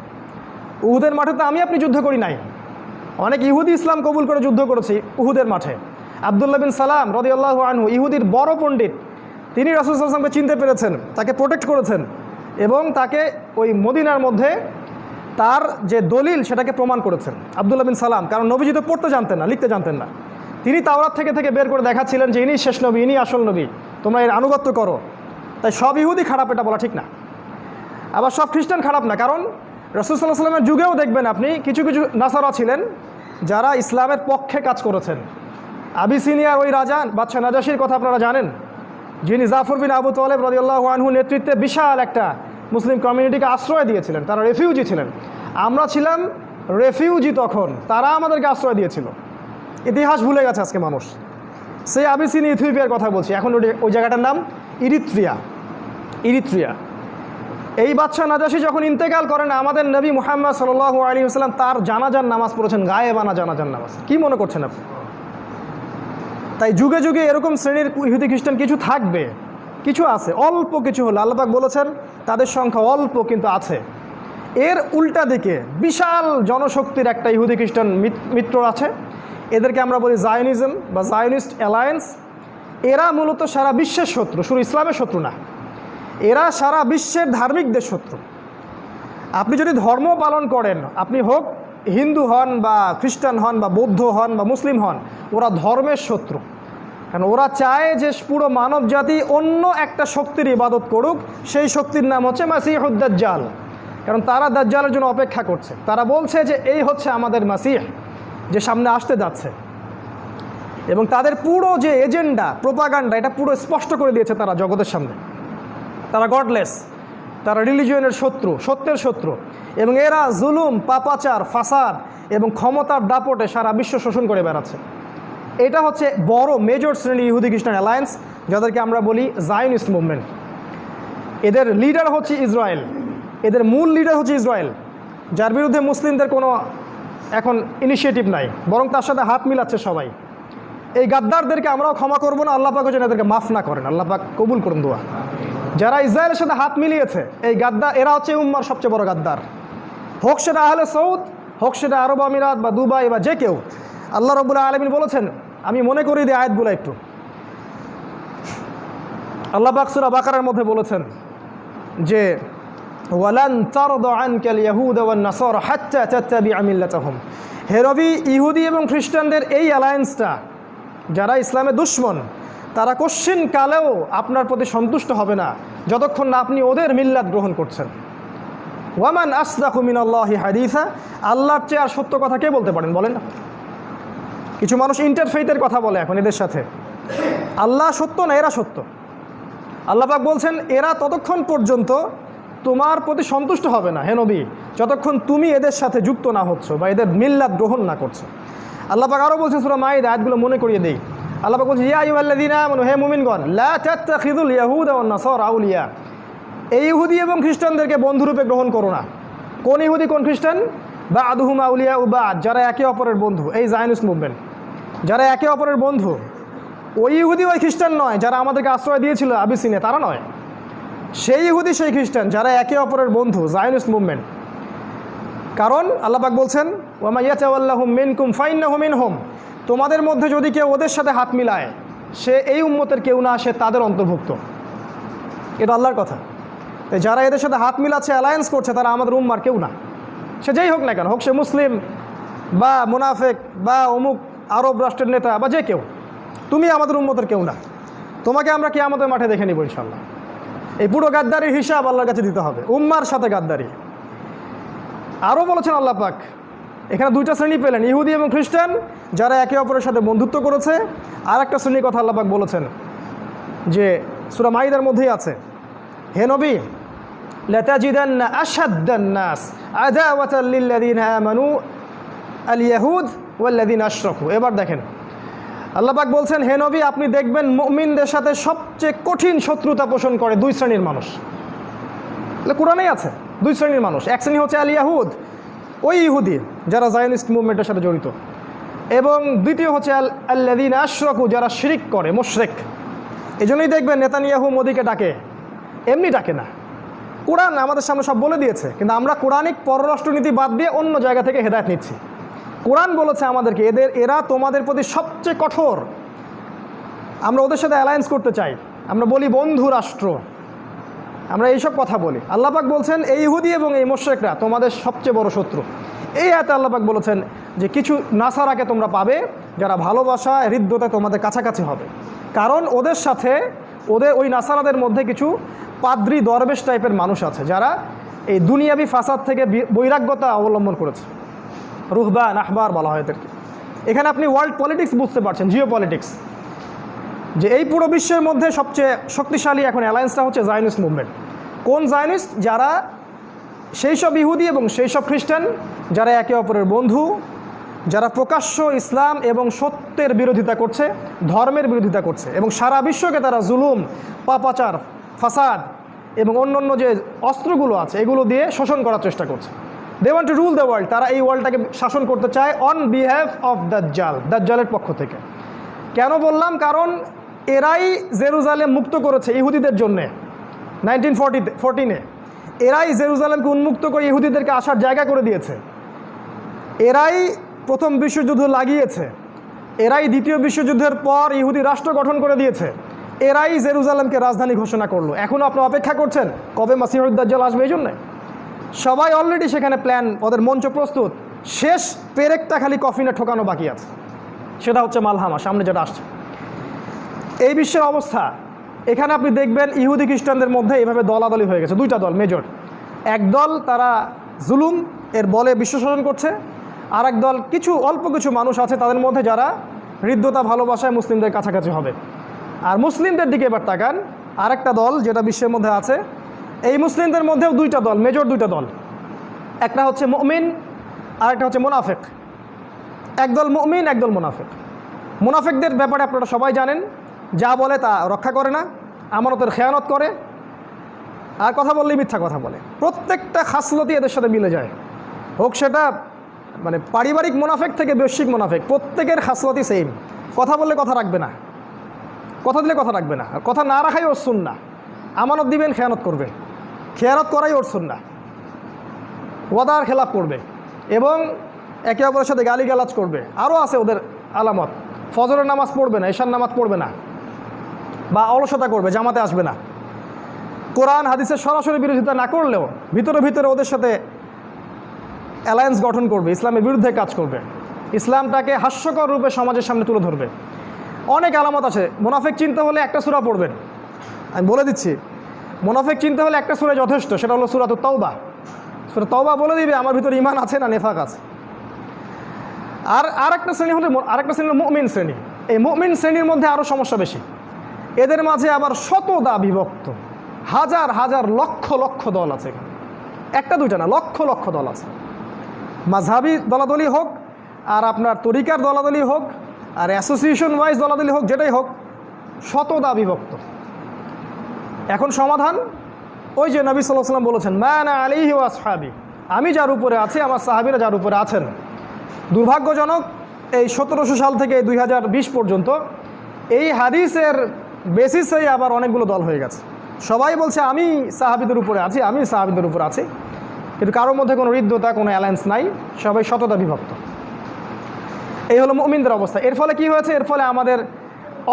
A: উহুদের মাঠে তো আমি আপনি যুদ্ধ করি নাই, অনেক ইহুদি ইসলাম কবুল করে যুদ্ধ করেছি উহুদের মাঠে। আব্দুল্লাহ বিন সালাম রাদিয়াল্লাহু আনহু, ইহুদির বড় পণ্ডিত, তিনি রাসূল সাল্লাল্লাহু আলাইহি ওয়াসাল্লামকে চিনতে পেরেছেন, তাকে প্রোটেক্ট করেছেন এবং তাকে ওই মদিনার মধ্যে তার যে দলিল সেটাকে প্রমাণ করেছেন আব্দুল্লাহ বিন সালাম। কারণ নবীজি তো পড়তে জানতেন না, লিখতে জানতেন না। তিনি তাওরাত থেকে বের করে দেখাচ্ছিলেন যে ইনি শেষ নবী, ইনি আসল নবী, তোমরা এর আনুগত্য করো। তাই সব ইহুদি খারাপ এটা বলা ঠিক না, আবার সব খ্রিস্টান খারাপ না। কারণ রাসূল সাল্লাল্লাহু আলাইহি ওয়াসাল্লামের যুগেও দেখবেন আপনি কিছু নাসারা ছিলেন যারা ইসলামের পক্ষে কাজ করেছেন। আবিসিনিয়ার ওই রাজা বাদশাহ নাজাশির কথা আপনারা জানেন, যিনি জাফর বিন আবু তালেব রাদিয়াল্লাহু আনহু নেতৃত্বে বিশাল একটা মুসলিম কমিউনিটিকে আশ্রয় দিয়েছিলেন। তারা রেফিউজি ছিলেন, আমরা ছিলাম রেফিউজি তখন, তারা আমাদেরকে আশ্রয় দিয়েছিল। ইতিহাস ভুলে গেছে আজকে মানুষ। সেই আবিসিনি ইথিওপিয়ার কথা বলছি, এখন ওই জায়গাটার নাম ইরিত্রিয়া। এই বাদশাহ নাজাশি যখন ইন্তেকাল করেন, আমাদের নবী মুহাম্মদ সাল্লাল্লাহু আলাইহি ওয়াসাল্লাম তার জানাজার নামাজ পড়েছেন, গায়েবানা জানাজার নামাজ। কি মনে করছেন আপনি? তাই যুগে যুগে এরকম শ্রেণীর ইহুদি খ্রিস্টান কিছু থাকবে, কিছু আছে, অল্প কিছু হলো। আল্লাহ পাক বলেছেন তাদের সংখ্যা অল্প কিন্তু আছে। এর উল্টা দিকে বিশাল জনশক্তির একটা ইহুদি খ্রিস্টান মিত্র আছে, এদেরকে আমরা বলি জায়নিজম বা জায়নিস্ট অ্যালায়েন্স। এরা মূলত সারা বিশ্বের শত্রু, শুধু ইসলামের শত্রু না, এরা সারা বিশ্বের ধার্মিকদের শত্রু। আপনি যদি ধর্ম পালন করেন, আপনি হোক হিন্দু হন বা খ্রিস্টান হন বা বৌদ্ধ হন বা মুসলিম হন, ওরা ধর্মের শত্রু। কারণ ওরা চায় যে পুরো মানব জাতি অন্য একটা শক্তির ইবাদত করুক, সেই শক্তির নাম হচ্ছে মাসিহুদ দাজ্জাল। কারণ তারা দাজ্জালের জন্য অপেক্ষা করছে। তারা বলছে যে এই হচ্ছে আমাদের মাসিহ যে সামনে আসতে যাচ্ছে, এবং তাদের পুরো যে এজেন্ডা, প্রোপাগান্ডা, এটা পুরো স্পষ্ট করে দিয়েছে তারা জগতের সামনে। তারা গডলেস, তারা রিলিজিয়নের শত্রু, সত্যের শত্রু, এবং এরা জুলুম, পাপাচার, ফাসাদ এবং ক্ষমতার দাপটে সারা বিশ্ব শোষণ করে বেড়াচ্ছে। এটা হচ্ছে বড় মেজর শ্রেণী ইহুদি খ্রিস্টান অ্যালায়েন্স, যাদেরকে আমরা বলি জায়নিস্ট মুভমেন্ট। এদের লিডার হচ্ছে ইসরায়েল, এদের মূল লিডার হচ্ছে ইসরায়েল, যার বিরুদ্ধে মুসলিমদের কোনো এখন ইনিশিয়েটিভ নাই, বরং তার সাথে হাত মিলাচ্ছে সবাই। এই গাদ্দারদেরকে আমরাও ক্ষমা করবো না, আল্লাহ পাক যেন এদেরকে মাফ না করেন, আল্লাহ পাক কবুল করুন দোয়া। যারা ইসরায়েলের সাথে হাত মিলিয়েছে, এই গাদ্দার, এরা হচ্ছে উম্মার সবচেয়ে বড় গাদ্দার। হোক সেটা আহলে সৌদ, হোক সেটা আরব আমিরাত বা দুবাই বা যে কেউ। আল্লাহ রাব্বুল আলামিন বলেছেন, আমি মনে করি দিই আয়াতগুলো একটু। আল্লাহ পাক সূরা বাকারার মধ্যে বলেছেন যে ওয়ালান তারদা আনকাল ইয়াহুদ ওয়ান নাসারা হাত্তা তাত্তাবিআ মিল্লাতাহুম। হে নবী, ইহুদি এবং খ্রিস্টানদের এই অ্যালায়েন্সটা, যারা ইসলামের দুশমন, তারা কোশ্চিন কালেও আপনার প্রতি সন্তুষ্ট হবে না যতক্ষণ না আপনি ওদের মিল্লাত গ্রহণ করছেন। ওয়ামান আসদাকু মিনাল্লাহি হাদিসা। আল্লাহর চেয়ে আর সত্য কথা কে বলতে পারেন বলেন না? কিছু মানুষ ইন্টারফেইথের কথা বলে এখন এদের সাথে। আল্লাহ সত্য না, এরা সত্য। আল্লাহ পাক বলছেন এরা ততক্ষণ পর্যন্ত তোমার প্রতি সন্তুষ্ট হবে না হে নবী, যতক্ষণ তুমি এদের সাথে যুক্ত না হচ্ছ বা এদের মিল্লাত গ্রহণ না করছো। আল্লাহ পাক আরও বলছেন সূরা মাইদা, আয়াতগুলো মনে করিয়ে দেই। আল্লাহ পাক বলছেন ইয়া আইয়ুহাল্লাযীনা আমানু, হে মুমিনগণ, লা তাত্তাখিযুল ইয়াহুদা ওয়ান নাসারা আউলিয়া। এই ইহুদি এবং খ্রিস্টানদেরকে বন্ধুরূপে গ্রহণ করো না। কোন ইহুদি কোন খ্রিস্টান? বা'দুহুম আউলিয়া বা'দ, যারা একে অপরের বন্ধু। এই জায়নিস্ট মুভমেন্ট, যারা একে অপরের বন্ধু। ওই ইহুদি ওই খ্রিস্টান নয় যারা আমাদেরকে আশ্রয় দিয়েছিল আবিসিনে, তারা নয়। সেই ইহুদি সেই খ্রিস্টান যারা একে অপরের বন্ধু, জায়নিস্ট মুভমেন্ট। কারণ আল্লাহ পাক বলছেন ওয়া মান ইয়াতাওয়াল্লাহুম মিনকুম ফাইন্নাহু মিনহুম। তোমাদের মধ্যে যদি কেউ ওদের সাথে হাত মিলায়, সে এই উম্মতের কেউ না, সে তাদের অন্তর্ভুক্ত। এটা আল্লাহর কথা। তাই যারা এদের সাথে হাত মিলাচ্ছে, অ্যালায়েন্স করছে, তারা আমাদের উম্মার কেউ না। সে যেই হোক না কেন, হোক সে মুসলিম বা মুনাফেক বা অমুক আরব রাষ্ট্রের নেতা বা যে কেউ, তুমি আমাদের উম্মতের কেউ না। তোমাকে আমরা কিয়ামতের মাঠে দেখে নিব ইনশাল্লাহ। এই পুরো গাদ্দারির হিসাব আল্লাহর কাছে দিতে হবে, উম্মার সাথে গাদ্দারি। আরও বলেছেন আল্লাহ পাক, এখানে দুইটা শ্রেণী পেলেন, ইহুদি এবং খ্রিস্টান যারা একে অপরের সাথে বন্ধুত্ব করেছে। আর একটা শ্রেণীর কথা আল্লাহ পাক বলেছেন যে সূরা মাইদার মধ্যেই আছে, হে নবী, লাতাজিদান্না আশাদ্দান নাস আদাওয়াতাল লিল্লাযীনা আমানু আল ইয়াহুদ ওয়াল্লাযীনা আশরাকু। এবার দেখেন আল্লাহ পাক বলছেন, হে নবী, আপনি দেখবেন মুমিনদের সাথে সবচেয়ে কঠিন শত্রুতা পোষণ করে দুই শ্রেণীর মানুষ। কোরআনেই আছে দুই শ্রেণীর মানুষ। এক শ্রেণী হচ্ছে আল ইয়াহুদ, ওই ইহুদি যারা জায়নিস্ট মুভমেন্টের সাথে জড়িত, এবং দ্বিতীয় হচ্ছে আল্লাযীনা আশরাকু, যারা শিরক করে, মুশরিক। এই জন্যই দেখবেন নেতানিয়াহু মোদিকে ডাকে, এমনি ডাকে না। কোরআন আমাদের সামনে সব বলে দিয়েছে, কিন্তু আমরা কোরআনিক পররাষ্ট্রনীতি বাদ দিয়ে অন্য জায়গা থেকে হেদায়েত নিচ্ছি। কোরআন বলেছে আমাদেরকে এরা তোমাদের প্রতি সবচেয়ে কঠোর, আমরা ওদের সাথে অ্যালায়েন্স করতে চাই, আমরা বলি বন্ধু রাষ্ট্র, আমরা এইসব কথা বলি। আল্লাহ পাক বলছেন এই ইহুদি এবং এই মুশরিকরা তোমাদের সবচেয়ে বড় শত্রু। এই আয়াতে আল্লাহ পাক বলেছেন যে কিছু নাসারাকে তোমরা পাবে যারা ভালোবাসা, হৃদ্যতা তোমাদের কাছাকাছি হবে। কারণ ওদের সাথে, ওই নাসারাদের মধ্যে কিছু পাদ্রী দরবেশ টাইপের মানুষ আছে যারা এই দুনিয়াবি ফাসাদ থেকে বৈরাগ্যতা অবলম্বন করেছে। রুহবান, আহবার বলা হয় এদেরকে। এখানে আপনি ওয়ার্ল্ড পলিটিক্স বুঝতে পারছেন, জিও পলিটিক্স, যে এই পুরো বিশ্বের মধ্যে সবচেয়ে শক্তিশালী এখন অ্যালায়েন্সটা হচ্ছে জায়নিস্ট মুভমেন্ট। কোন জায়নিস্ট? যারা সেই সব ইহুদি এবং সেই সব খ্রিস্টান যারা একে অপরের বন্ধু, যারা প্রকাশ্য ইসলাম এবং সত্যের বিরোধিতা করছে, ধর্মের বিরোধিতা করছে, এবং সারা বিশ্বকে তারা জুলুম, পাপাচার, ফাসাদ এবং অন্যান্য যে অস্ত্রগুলো আছে এগুলো দিয়ে শোষণ করার চেষ্টা করছে। They want to rule the world. তারা এই ওয়ার্ল্ডটাকে শাসন করতে চায় অন বিহাফ অফ দাজ্জালের পক্ষ থেকে। কেন বললাম? কারণ এরাই জেরুজালেম মুক্ত করেছে ইহুদিদের জন্যে 1914-এ। এরাই জেরুজালেমকে উন্মুক্ত করে ইহুদিদেরকে আসার জায়গা করে দিয়েছে। এরাই প্রথম বিশ্বযুদ্ধ লাগিয়েছে। এরাই দ্বিতীয় বিশ্বযুদ্ধের পর ইহুদি রাষ্ট্র গঠন করে দিয়েছে। এরাই জেরুজালেমকে রাজধানী ঘোষণা করলো। এখনও আপনি অপেক্ষা করছেন কবে মাসিহুদ দাজ্জাল আসবে? এই জন্যে সবাই অলরেডি সেখানে প্ল্যান, ওদের মঞ্চ প্রস্তুত। শেষ পেরেকটা খালি কফিনে ঠোকানো বাকি আছে, সেটা হচ্ছে মালহামা, সামনে যেটা আসছে। এই বিশ্বের অবস্থা। এখানে আপনি দেখবেন ইহুদি খ্রিস্টানদের মধ্যে এভাবে দলাদলি হয়ে গেছে, দুইটা দল মেজর। একদল তারা জুলুম এর বলে বিশ্ব শাসন করছে, আর একদল অল্প কিছু মানুষ আছে তাদের মধ্যে যারা হৃদ্যতা ভালোবাসায় মুসলিমদের কাছাকাছি হবে। আর মুসলিমদের দিকে এবার তাকান, আরেকটা দল যেটা বিশ্বের মধ্যে আছে, এই মুসলিমদের মধ্যেও দুইটা দল, মেজর দুইটা দল। একটা হচ্ছে মুমিন আর একটা হচ্ছে মুনাফিক। একদল মুমিন, একদল মুনাফিক। মুনাফিকদের ব্যাপারে আপনারা সবাই জানেন, যা বলে তা রক্ষা করে না, আমানতের খেয়ানত করে, আর কথা বললেই মিথ্যা কথা বলে। প্রত্যেকটা খাসলতই এদের সাথে মিলে যায়, হোক সেটা মানে পারিবারিক মুনাফিক থেকে বৈশ্বিক মুনাফিক, প্রত্যেকের খাসলতই সেম। কথা বললে কথা রাখবে না, কথা দিলে কথা রাখবে না, আর কথা না রাখাই ওর সুন্নাহ। আমানত দিবেন, খেয়ানত করবে, খেয়ানত করাই ওর সুন্নাহ। ওয়াদার খেলাফ করবে এবং একে অপরের সাথে গালিগালাজ করবে। আরও আছে ওদের আলামত, ফজরের নামাজ পড়বে না, এশার নামাজ পড়বে না, বা অলসতা করবে, জামাতে আসবে না। কোরআন হাদিসের সরাসরি বিরোধিতা না করলেও ভিতরে ভিতরে ওদের সাথে অ্যালায়েন্স গঠন করবে, ইসলামের বিরুদ্ধে কাজ করবে, ইসলামটাকে হাস্যকর রূপে সমাজের সামনে তুলে ধরবে। অনেক আলামত আছে। মুনাফিক চিনতে হলে একটা সূরা পড়বেন, আমি বলে দিচ্ছি। মুনাফিক চিনতে হলে একটা সূরা যথেষ্ট, সেটা হলো সূরাতুত তাওবা। সূরা তাওবা বলে দিবে আমার ভিতরে ঈমান আছে না নেফাক আছে। আর আরেকটা শ্রেণী হলো মুমিন শ্রেণী। এই মুমিন শ্রেণীর মধ্যে আরও সমস্যা বেশি। এদের মাঝে আবার শতদা বিভক্ত, হাজার হাজার লক্ষ লক্ষ দল আছে এখানে, একটা দুইটা না, লক্ষ লক্ষ দল আছে। মাযহাবি দলাদলি হোক, আর আপনার তরিকার দলাদলি হোক, আর অ্যাসোসিয়েশন ওয়াইজ দলাদলি হোক, যেটাই হোক, শতদা বিভক্ত। এখন সমাধান ওই যে নবী সাল্লাল্লাহু আলাইহি ওয়াসাল্লাম বলেছেন, মা আনা আলাইহি ওয়া আসহাবি, আমি যার উপরে আছি আমার সাহাবীরা যার উপরে আছেন। দুর্ভাগ্যজনক, এই 1700 সাল থেকে 2020 পর্যন্ত এই হাদিসের বেসিসেই আবার অনেকগুলো দল হয়ে গেছে। সবাই বলছে আমি সাহাবীদের উপরে আছি, আমি সাহাবীদের উপরে আছি, কিন্তু কারোর মধ্যে কোনো হৃদ্যতা, কোনো অ্যালায়েন্স নাই, সবাই শতদা বিভক্ত। এই হলো মুমিনদের অবস্থা। এর ফলে কি হয়েছে? এর ফলে আমাদের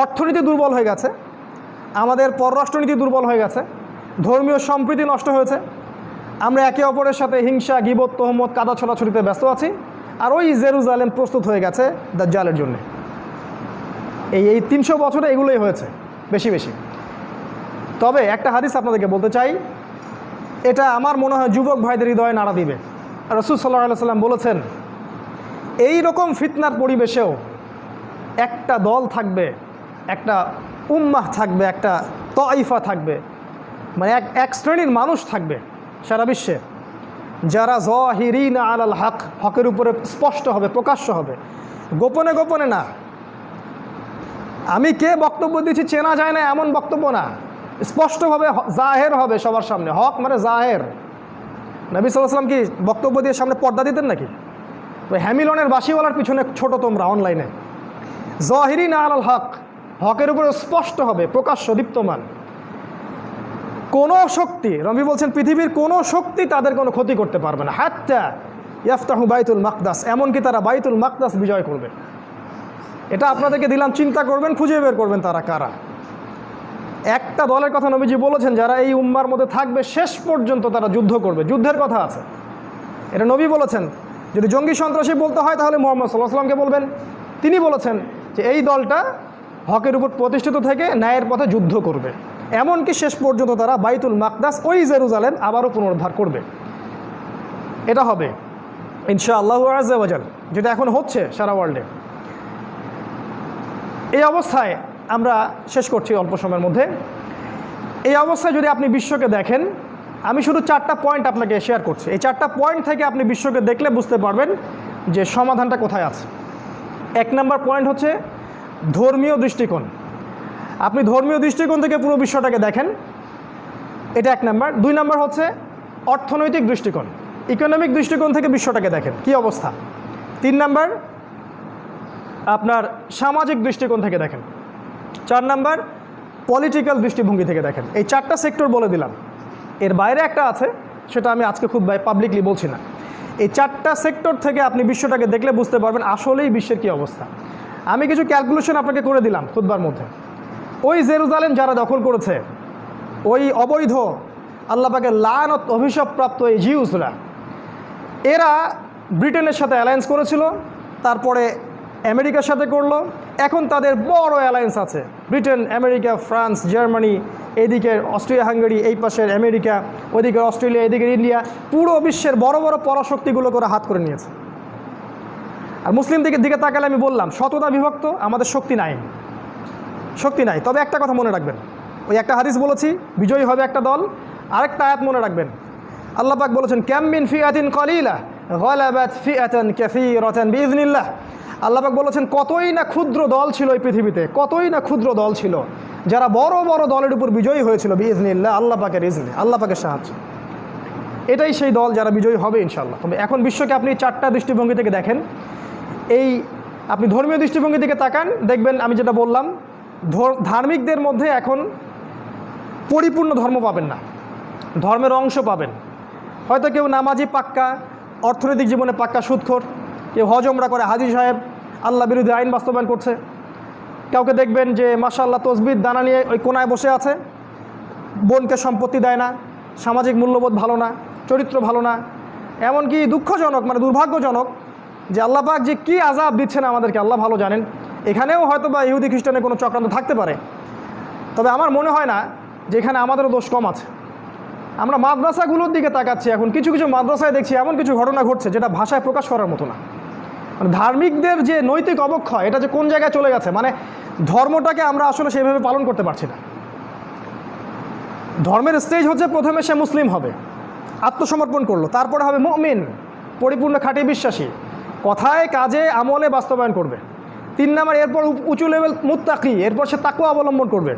A: অর্থনীতি দুর্বল হয়ে গেছে, আমাদের পররাষ্ট্রনীতি দুর্বল হয়ে গেছে, ধর্মীয় সম্প্রীতি নষ্ট হয়েছে। আমরা একে অপরের সাথে হিংসা, গীবত, তহমত, কাদা ছোড়াছুড়িতে ব্যস্ত আছি। আর ওই জেরুজালেম প্রস্তুত হয়ে গেছে দাজ্জালের জন্য। এই 300 বছরে এগুলোই হয়েছে বেশি বেশি। তবে একটা হাদিস আপনাদেরকে বলতে চাই, এটা আমার মনে হয় যুবক ভাইদের হৃদয়ে নাড়া দিবে। রাসূল সাল্লাল্লাহু আলাইহি ওয়াসাল্লাম বলেছেন, এই রকম ফিতনার পরিবেশেও একটা দল থাকবে, একটা উম্মাহ থাকবে, একটা তাইফা থাকবে, মানে এক শ্রেণীর মানুষ থাকবে সারা বিশ্বে, যারা যাহিরিনা আলাল হক, হকের উপরে স্পষ্ট হবে, প্রকাশ্য হবে, গোপনে গোপনে না। আমি কে বক্তব্য দিচ্ছি চেনা যায় না এমন বক্তব্য না, স্পষ্টভাবে জাহের হবে সবার সামনে। হক মানে জাহের। নবী সাল্লাল্লাহু আলাইহি ওয়াসাল্লাম কি বক্তব্য দিয়ে সামনে পর্দা দিতেন নাকি? ওই হ্যামিলনের বাঁশিওয়ালার পিছনে ছোট তোমরা অনলাইনে। যাহিরিনা আলাল হক, হকের উপরে স্পষ্ট হবে, প্রকাশ্য, দীপ্তমান। কোনো শক্তি, রবি বলছেন পৃথিবীর কোনো শক্তি তাদের কোনো ক্ষতি করতে পারবে না। হাত্তা ইয়াফতাহু বাইতুল মাকদাস, এমনকি তারা বাইতুল মাকদাস বিজয় করবে। এটা আপনাদেরকে দিলাম, চিন্তা করবেন, খুঁজে বের করবেন তারা কারা। একটা দলের কথা নবীজি বলেছেন, যারা এই উম্মার মধ্যে থাকবে শেষ পর্যন্ত, তারা যুদ্ধ করবে, যুদ্ধের কথা আছে, এটা নবী বলেছেন। যদি জঙ্গি সন্ত্রাসী বলতে হয় তাহলে মুহাম্মদ সাল্লাল্লাহু আলাইহি ওয়াসাল্লামকে বলবেন। তিনি বলেছেন যে এই দলটা হকের উপর প্রতিষ্ঠিত থেকে ন্যায়ের পথে যুদ্ধ করবে, এমনকি শেষ পর্যন্ত তারা বাইতুল মাকদাস, ওই জেরুজালেম আবারও পুনরুদ্ধার করবে। এটা হবে ইনশাআল্লাহু আযজা ওয়া জাল, যেটা এখন হচ্ছে সারা ওয়ার্ল্ডে। এই অবস্থায় আমরা শেষ করছি অল্প সময়ের মধ্যে। এই অবস্থায় যদি আপনি বিশ্বকে দেখেন, আমি শুধু 4টা পয়েন্ট আপনাকে শেয়ার করছি। এই 4টা পয়েন্ট থেকে আপনি বিশ্বকে দেখলে বুঝতে পারবেন যে সমাধানটা কোথায় আছে। 1 নম্বর পয়েন্ট হচ্ছে ধর্মীয় দৃষ্টিকোণ। আপনি ধর্মীয় দৃষ্টিকোণ থেকে পুরো বিশ্বটাকে দেখেন, এটা 1 নম্বর। 2 নম্বর হচ্ছে অর্থনৈতিক দৃষ্টিকোণ, ইকোনমিক দৃষ্টিকোণ থেকে বিশ্বটাকে দেখেন কী অবস্থা। 3 নম্বর আপনার সামাজিক দৃষ্টিকোণ থেকে দেখেন। 4 নম্বর পলিটিক্যাল দৃষ্টিভঙ্গি থেকে দেখেন। এই 4টা সেক্টর বলে দিলাম। এর বাইরে একটা আছে, সেটা আমি আজকে খুব পাবলিকলি বলছি না। এই 4টা সেক্টর থেকে আপনি বিশ্বটাকে দেখলে বুঝতে পারবেন আসলেই বিশ্বের কী অবস্থা। আমি কিছু ক্যালকুলেশন আপনাকে করে দিলাম খুতবার মধ্যে। ওই জেরুজালেম যারা দখল করেছে, ওই অবৈধ আল্লাহ পাকের লানত অভিশাপপ্রাপ্ত এই জিউসরা, এরা ব্রিটেনের সাথে অ্যালায়েন্স করেছিল, তারপরে আমেরিকার সাথে করলো। এখন তাদের বড় অ্যালায়েন্স আছে, ব্রিটেন, আমেরিকা, ফ্রান্স, জার্মানি, এইদিকে অস্ট্রিয়া হাঙ্গেরি, এই পাশের আমেরিকা, ওইদিকে অস্ট্রেলিয়া, এদিকে ইন্ডিয়া, পুরো বিশ্বের বড় বড় পরাশক্তিগুলো করে হাত করে নিয়েছে। আর মুসলিম দিকে তাকালে আমি বললাম শততা বিভক্ত, আমাদের শক্তি নাই, শক্তি নাই। তবে একটা কথা মনে রাখবেন, ওই একটা হাদিস বলেছি বিজয়ী হবে একটা দল, আরেকটা আয়াত মনে রাখবেন। আল্লাহ পাক বলেছেন কাম মিন ফিআতিন কালিলা গালাবাত ফিআতান কাসীরাতান বিইذনিল্লাহ। আল্লাহ পাক বলেছেন কতই না ক্ষুদ্র দল ছিল এই পৃথিবীতে, কতই না ক্ষুদ্র দল ছিল যারা বড় বড় দলের উপর বিজয়ী হয়েছিল বিইذনিল্লাহ, আল্লাহ পাকের ইজনে, আল্লাহ পাকের সাহায্য। এটাই সেই দল যারা বিজয়ী হবে ইনশাআল্লাহ। তবে এখন বিশ্বকে আপনি চারটা দৃষ্টিভঙ্গি থেকে দেখেন। এই আপনি ধর্মীয় দৃষ্টিভঙ্গি থেকে তাকান, দেখবেন আমি যেটা বললাম, ধার্মিকদের মধ্যে এখন পরিপূর্ণ ধর্ম পাবেন না, ধর্মের অংশ পাবেন। হয়তো কেউ নামাজি পাক্কা, অর্থনৈতিক জীবনে পাক্কা সুদখোর, কেউ হজ ওমরা করে হাজী সাহেব, আল্লাহ বিরোধী আইন বাস্তবায়ন করছে। কাউকে দেখবেন যে মাশাআল্লাহ তসবির দানা নিয়ে ওই কোনায় বসে আছে, বোনকে সম্পত্তি দেয় না, সামাজিক মূল্যবোধ ভালো না, চরিত্র ভালো না। এমনকি দুঃখজনক, মানে দুর্ভাগ্যজনক যে আল্লাহ পাক যে কী আযাব দিচ্ছেন আমাদেরকে আল্লাহ ভালো জানেন। এখানেও হয়তো বা ইহুদি খ্রিস্টানের কোনো চক্রান্ত থাকতে পারে, তবে আমার মনে হয় না যে এখানে আমাদেরও দোষ কম আছে। আমরা মাদ্রাসাগুলোর দিকে তাকাচ্ছি, এখন কিছু কিছু মাদ্রাসায় দেখছি এমন কিছু ঘটনা ঘটছে যেটা ভাষায় প্রকাশ করার মতো না। মানে ধার্মিকদের যে নৈতিক অবক্ষয়, এটা যে কোন জায়গায় চলে গেছে, মানে ধর্মটাকে আমরা আসলে সেইভাবে পালন করতে পারছি না। ধর্মের স্টেজ হচ্ছে প্রথমে সে মুসলিম হবে, আত্মসমর্পণ করলো, তারপরে হবে মুমিন, পরিপূর্ণ খাঁটি বিশ্বাসী, কথায় কাজে আমলে বাস্তবায়ন করবে। 3 নাম্বার, এরপর উঁচু লেভেল মুত্তাকি, এরপর সে তাকওয়া অবলম্বন করবে,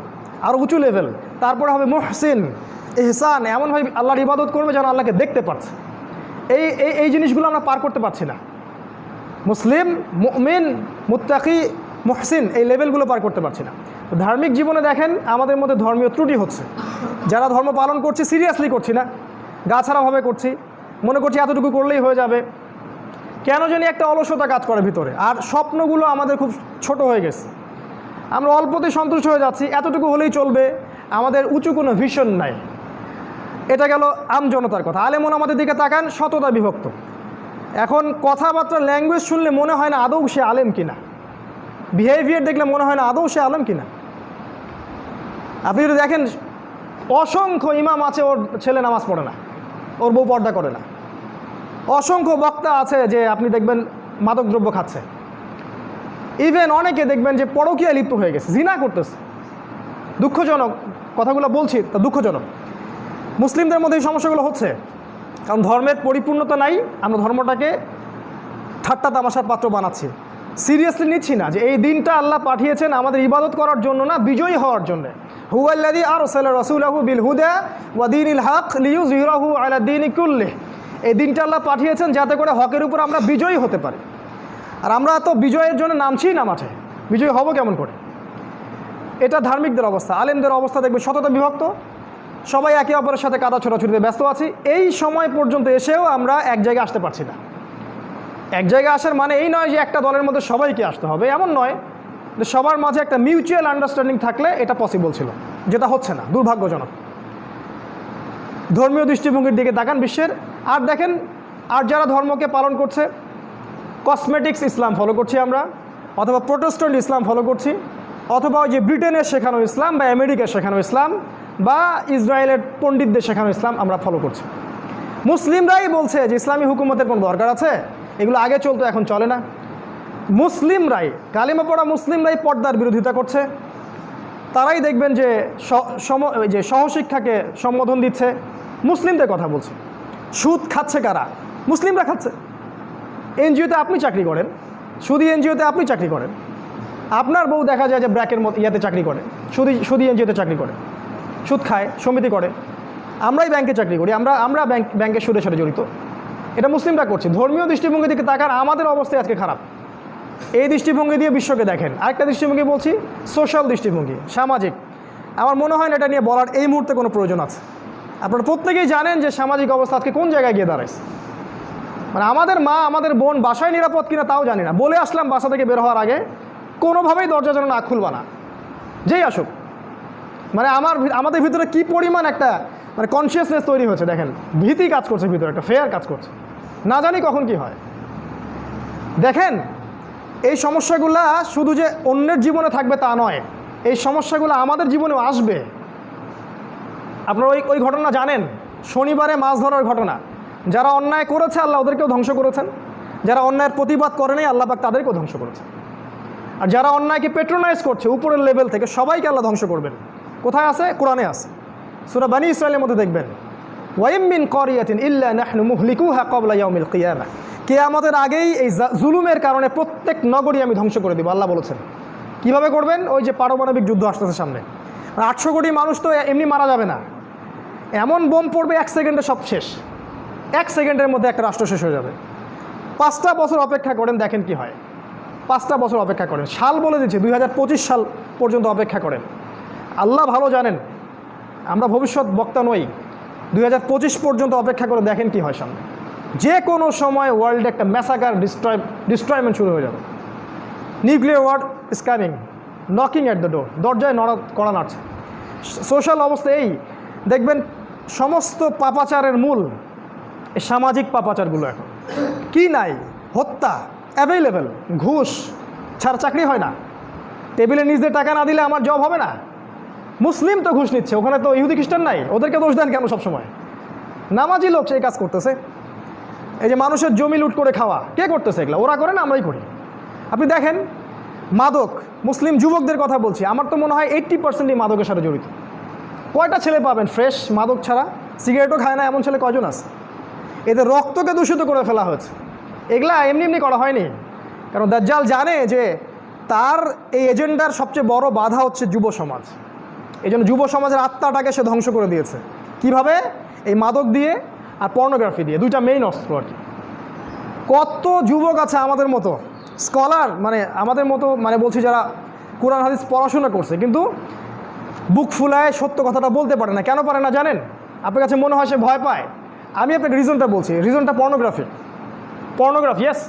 A: আর উঁচু লেভেল। তারপরে হবে মুহসিন, ইহসান, এমনভাবে আল্লাহর ইবাদত করবে যেন আল্লাহকে দেখতে পাচ্ছে। এই জিনিসগুলো আমরা পার করতে পারছি না। মুসলিম, মুমিন, মুত্তাকি, মুহসিন, এই লেভেলগুলো পার করতে পারছি না। ধার্মিক জীবনে দেখেন আমাদের মধ্যে ধর্মীয় ত্রুটি হচ্ছে। যারা ধর্ম পালন করছি সিরিয়াসলি করছি না, গা ছাড়াভাবে করছি, মনে করছি এতটুকু করলেই হয়ে যাবে। কেন জানি একটা অলসতা কাজ করে ভিতরে, আর স্বপ্নগুলো আমাদের খুব ছোট হয়ে গেছে। আমরা অল্পতে সন্তুষ্ট হয়ে যাচ্ছি, এতটুকু হলেই চলবে, আমাদের উঁচু কোনো ভিশন নাই। এটা গেল আমজনতার কথা। আলেমন আমাদের দিকে তাকান, শততা বিভক্ত। এখন কথাবার্তা, ল্যাঙ্গুয়েজ শুনলে মনে হয় না আদৌ সে আলেম কিনা, বিহেভিয়ার দেখলে মনে হয় না আদৌ সে আলেম কিনা। আপনি যদি দেখেন অসংখ্য ইমাম আছে ওর ছেলে নামাজ পড়ে না, ওর বউ পর্দা করে না। অসংখ্য বক্তা আছে যে আপনি দেখবেন মাদকদ্রব্য খাচ্ছে। ইভেন অনেকে দেখবেন যে পরকীয়ায় লিপ্ত হয়ে গেছে, জিনা করতেছে। দুঃখজনক কথাগুলো বলছি, তা দুঃখজনক। মুসলিমদের মধ্যে এই সমস্যাগুলো হচ্ছে কারণ ধর্মের পরিপূর্ণতা নাই। আমরা ধর্মটাকে ঠাট্টা তামাশার পাত্র বানাচ্ছি, সিরিয়াসলি নিচ্ছি না যে এই দিনটা আল্লাহ পাঠিয়েছেন আমাদের ইবাদত করার জন্য না, বিজয়ী হওয়ার জন্য। হুয়াল্লাযী আরসালা রাসূলাহু বিল হুদা ওয়া দীনিল হক লিইয়ুযহিরাহু আলা দীনি কুল্লিহি। এই দিনটা আল্লাহ পাঠিয়েছেন যাতে করে হকের উপর আমরা বিজয়ী হতে পারি। আর আমরা তো বিজয়ের জন্য নামছি না মাঠে, বিজয়ী হব কেমন করে? এটা ধার্মিকদের অবস্থা। আলেমদের অবস্থা দেখবে শততা বিভক্ত, সবাই একে অপরের সাথে কাদা ছোড়াছুড়িতে ব্যস্ত আছি। এই সময় পর্যন্ত এসেও আমরা এক জায়গায় আসতে পারছি না। এক জায়গায় আসার মানে এই নয় যে একটা দলের মধ্যে সবাইকে আসতে হবে, এমন নয়। যে সবার মাঝে একটা মিউচুয়াল আন্ডারস্ট্যান্ডিং থাকলে এটা পসিবল ছিল, যেটা হচ্ছে না, দুর্ভাগ্যজনক। ধর্মীয় দৃষ্টিভঙ্গির দিকে তাকান বিশ্বের, আর দেখেন আর যারা ধর্মকে পালন করছে, কসমেটিক্স ইসলাম ফলো করছি আমরা, অথবা প্রোটেস্ট্যান্ট ইসলাম ফলো করছি, অথবা ওই যে ব্রিটেনের শেখানো ইসলাম বা আমেরিকার শেখানো ইসলাম বা ইসরায়েলের পণ্ডিতদের শেখানো ইসলাম আমরা ফলো করছি। মুসলিমরাই বলছে যে ইসলামী হুকুমতের কোনো দরকার আছে, এগুলো আগে চলতো এখন চলে না। মুসলিমরাই, কালিমা পড়া মুসলিমরাই পর্দার বিরোধিতা করছে। তারাই দেখবেন যে সহশিক্ষাকে সম্বোধন দিচ্ছে, মুসলিমদের কথা বলছে। সুদ খাচ্ছে কারা? মুসলিমরা খাচ্ছে। এনজিওতে আপনি চাকরি করেন, সুদি এনজিওতে আপনি চাকরি করেন, আপনার বউ দেখা যায় যে ব্র্যাকের মতো ইয়াতে চাকরি করে, সুদি এনজিওতে চাকরি করে, সুদ খায়, সমিতি করে। আমরাই ব্যাংকে চাকরি করি, আমরা ব্যাংকের সুদের সাথে জড়িত। এটা মুসলিমরা করছে। ধর্মীয় দৃষ্টিভঙ্গি দিকে তাকান, আমাদের অবস্থায় আজকে খারাপ। এই দৃষ্টিভঙ্গি দিয়ে বিশ্বকে দেখেন। আরেকটা দৃষ্টিভঙ্গি বলছি, সোশ্যাল দৃষ্টিভঙ্গি, সামাজিক। আমার মনে হয় না এটা নিয়ে বলার এই মুহূর্তে কোনো প্রয়োজন আছে। আপনারা প্রত্যেকেই জানেন যে সামাজিক অবস্থা আজকে কোন জায়গায় গিয়ে দাঁড়াইছে। মানে আমাদের মা, আমাদের বোন বাসায় নিরাপদ কিনা তাও জানি না। বলে আসলাম বাসা থেকে বের হওয়ার আগে কোনোভাবেই দরজা যেন না খুলবা না, যেই আসুক। মানে আমাদের ভিতরে কি পরিমাণ একটা মানে কনসিয়াসনেস তৈরি হয়েছে দেখেন, ভীতি কাজ করছে ভিতরে, একটা ফেয়ার কাজ করছে, না জানি কখন কি হয়। দেখেন এই সমস্যাগুলো শুধু যে অন্যের জীবনে থাকবে তা নয়, এই সমস্যাগুলো আমাদের জীবনেও আসবে। আপনারা ওই ঘটনা জানেন, শনিবারে মাছ ধরার ঘটনা। যারা অন্যায় করেছে আল্লাহ ওদেরকেও ধ্বংস করেছেন, যারা অন্যায়ের প্রতিবাদ করে নাই আল্লাহ পাক তাদেরকেও ধ্বংস করেছেন। আর যারা অন্যায়কে পেট্রোনাইজ করছে উপরের লেভেল থেকে, সবাইকে আল্লাহ ধ্বংস করবেন। কোথায় আছে? কোরআনে আছে, সূরা বনী ইসরাঈলের মধ্যে দেখবেন, ওয়াইম মিন ক্বরিয়াতিন ইল্লা নাহনু মুহলিকুহা ক্বাবলা ইয়াউমিল কিয়ামাহ, কিয়ামতের আগেই এই জুলুমের কারণে প্রত্যেক নগরী আমি ধ্বংস করে দেব, আল্লাহ বলেছেন। কিভাবে করবেন? ওই যে পারমাণবিক যুদ্ধ আসতেছে সামনে, 800 কোটি মানুষ তো এমনি মারা যাবে না, এমন বোম পড়বে 1 সেকেন্ডে সব শেষ, 1 সেকেন্ডের মধ্যে একটা রাষ্ট্র শেষ হয়ে যাবে। 5টা বছর অপেক্ষা করেন, দেখেন কি হয়। 5টা বছর অপেক্ষা করেন, সাল বলে দিচ্ছে 2025 সাল পর্যন্ত অপেক্ষা করেন। আল্লাহ ভালো জানেন, আমরা ভবিষ্যৎ বক্তা নই। 2025 পর্যন্ত অপেক্ষা করে দেখেন কি হয় সামনে। যে কোনো সময় ওয়ার্ল্ডে একটা ম্যাসাকার ডিস্ট্রয়মেন্ট শুরু হয়ে যাবে। Nuclear war is coming, knocking at the door, দরজায় কড়া নাড়ছে। সোশ্যাল অবস্থা এই দেখবেন, সমস্ত পাপাচারের মূল এই সামাজিক পাপাচারগুলো। এখন কি নাই? হত্যা অ্যাভেলেবেল, ঘুষ ছাড়া চাকরি হয় না, টেবিলে নিজ দিয়ে টাকা না দিলে আমার জব হবে না। মুসলিম তো ঘুষ নিচ্ছে, ওখানে তো ইহুদি খ্রিস্টান নাই, ওদেরকে দোষ দেন কেন সবসময়? নামাজি লোক সেই কাজ করতেছে। এই যে মানুষের জমি লুট করে খাওয়া, কে করতেছে এগুলো? ওরা করে না, আমরাই করি। আপনি দেখেন মাদক, মুসলিম যুবকদের কথা বলছি, আমার তো মনে হয় 80%ই মাদকের সাথে জড়িত। কয়টা ছেলে পাবেন ফ্রেশ মাদক ছাড়া, সিগারেটও খায় না এমন ছেলে কয়জন আছে? এদের রক্তকে দূষিত করে ফেলা হয়েছে। এগুলা এমনি এমনি করা হয়নি, কারণ দাজ্জাল জানে যে তার এই এজেন্ডার সবচেয়ে বড় বাধা হচ্ছে যুব সমাজ। এই জন্য যুব সমাজের আত্মাটাকে সে ধ্বংস করে দিয়েছে। কিভাবে? এই মাদক দিয়ে আর পর্নোগ্রাফি দিয়ে, দুইটা মেইন অস্ত্র আর কি। কত যুবক আছে আমাদের মতো স্কলার, মানে আমাদের মতো, মানে বলছি যারা কোরআন হাদিস পড়াশোনা করছে, কিন্তু বুক ফুলায় সত্য কথাটা বলতে পারে না। কেন পারে না জানেন? আপনার কাছে মনে হয় সে ভয় পায়। আমি আপনাকে রিজনটা বলছি, রিজনটা পর্নোগ্রাফি। ইয়েস,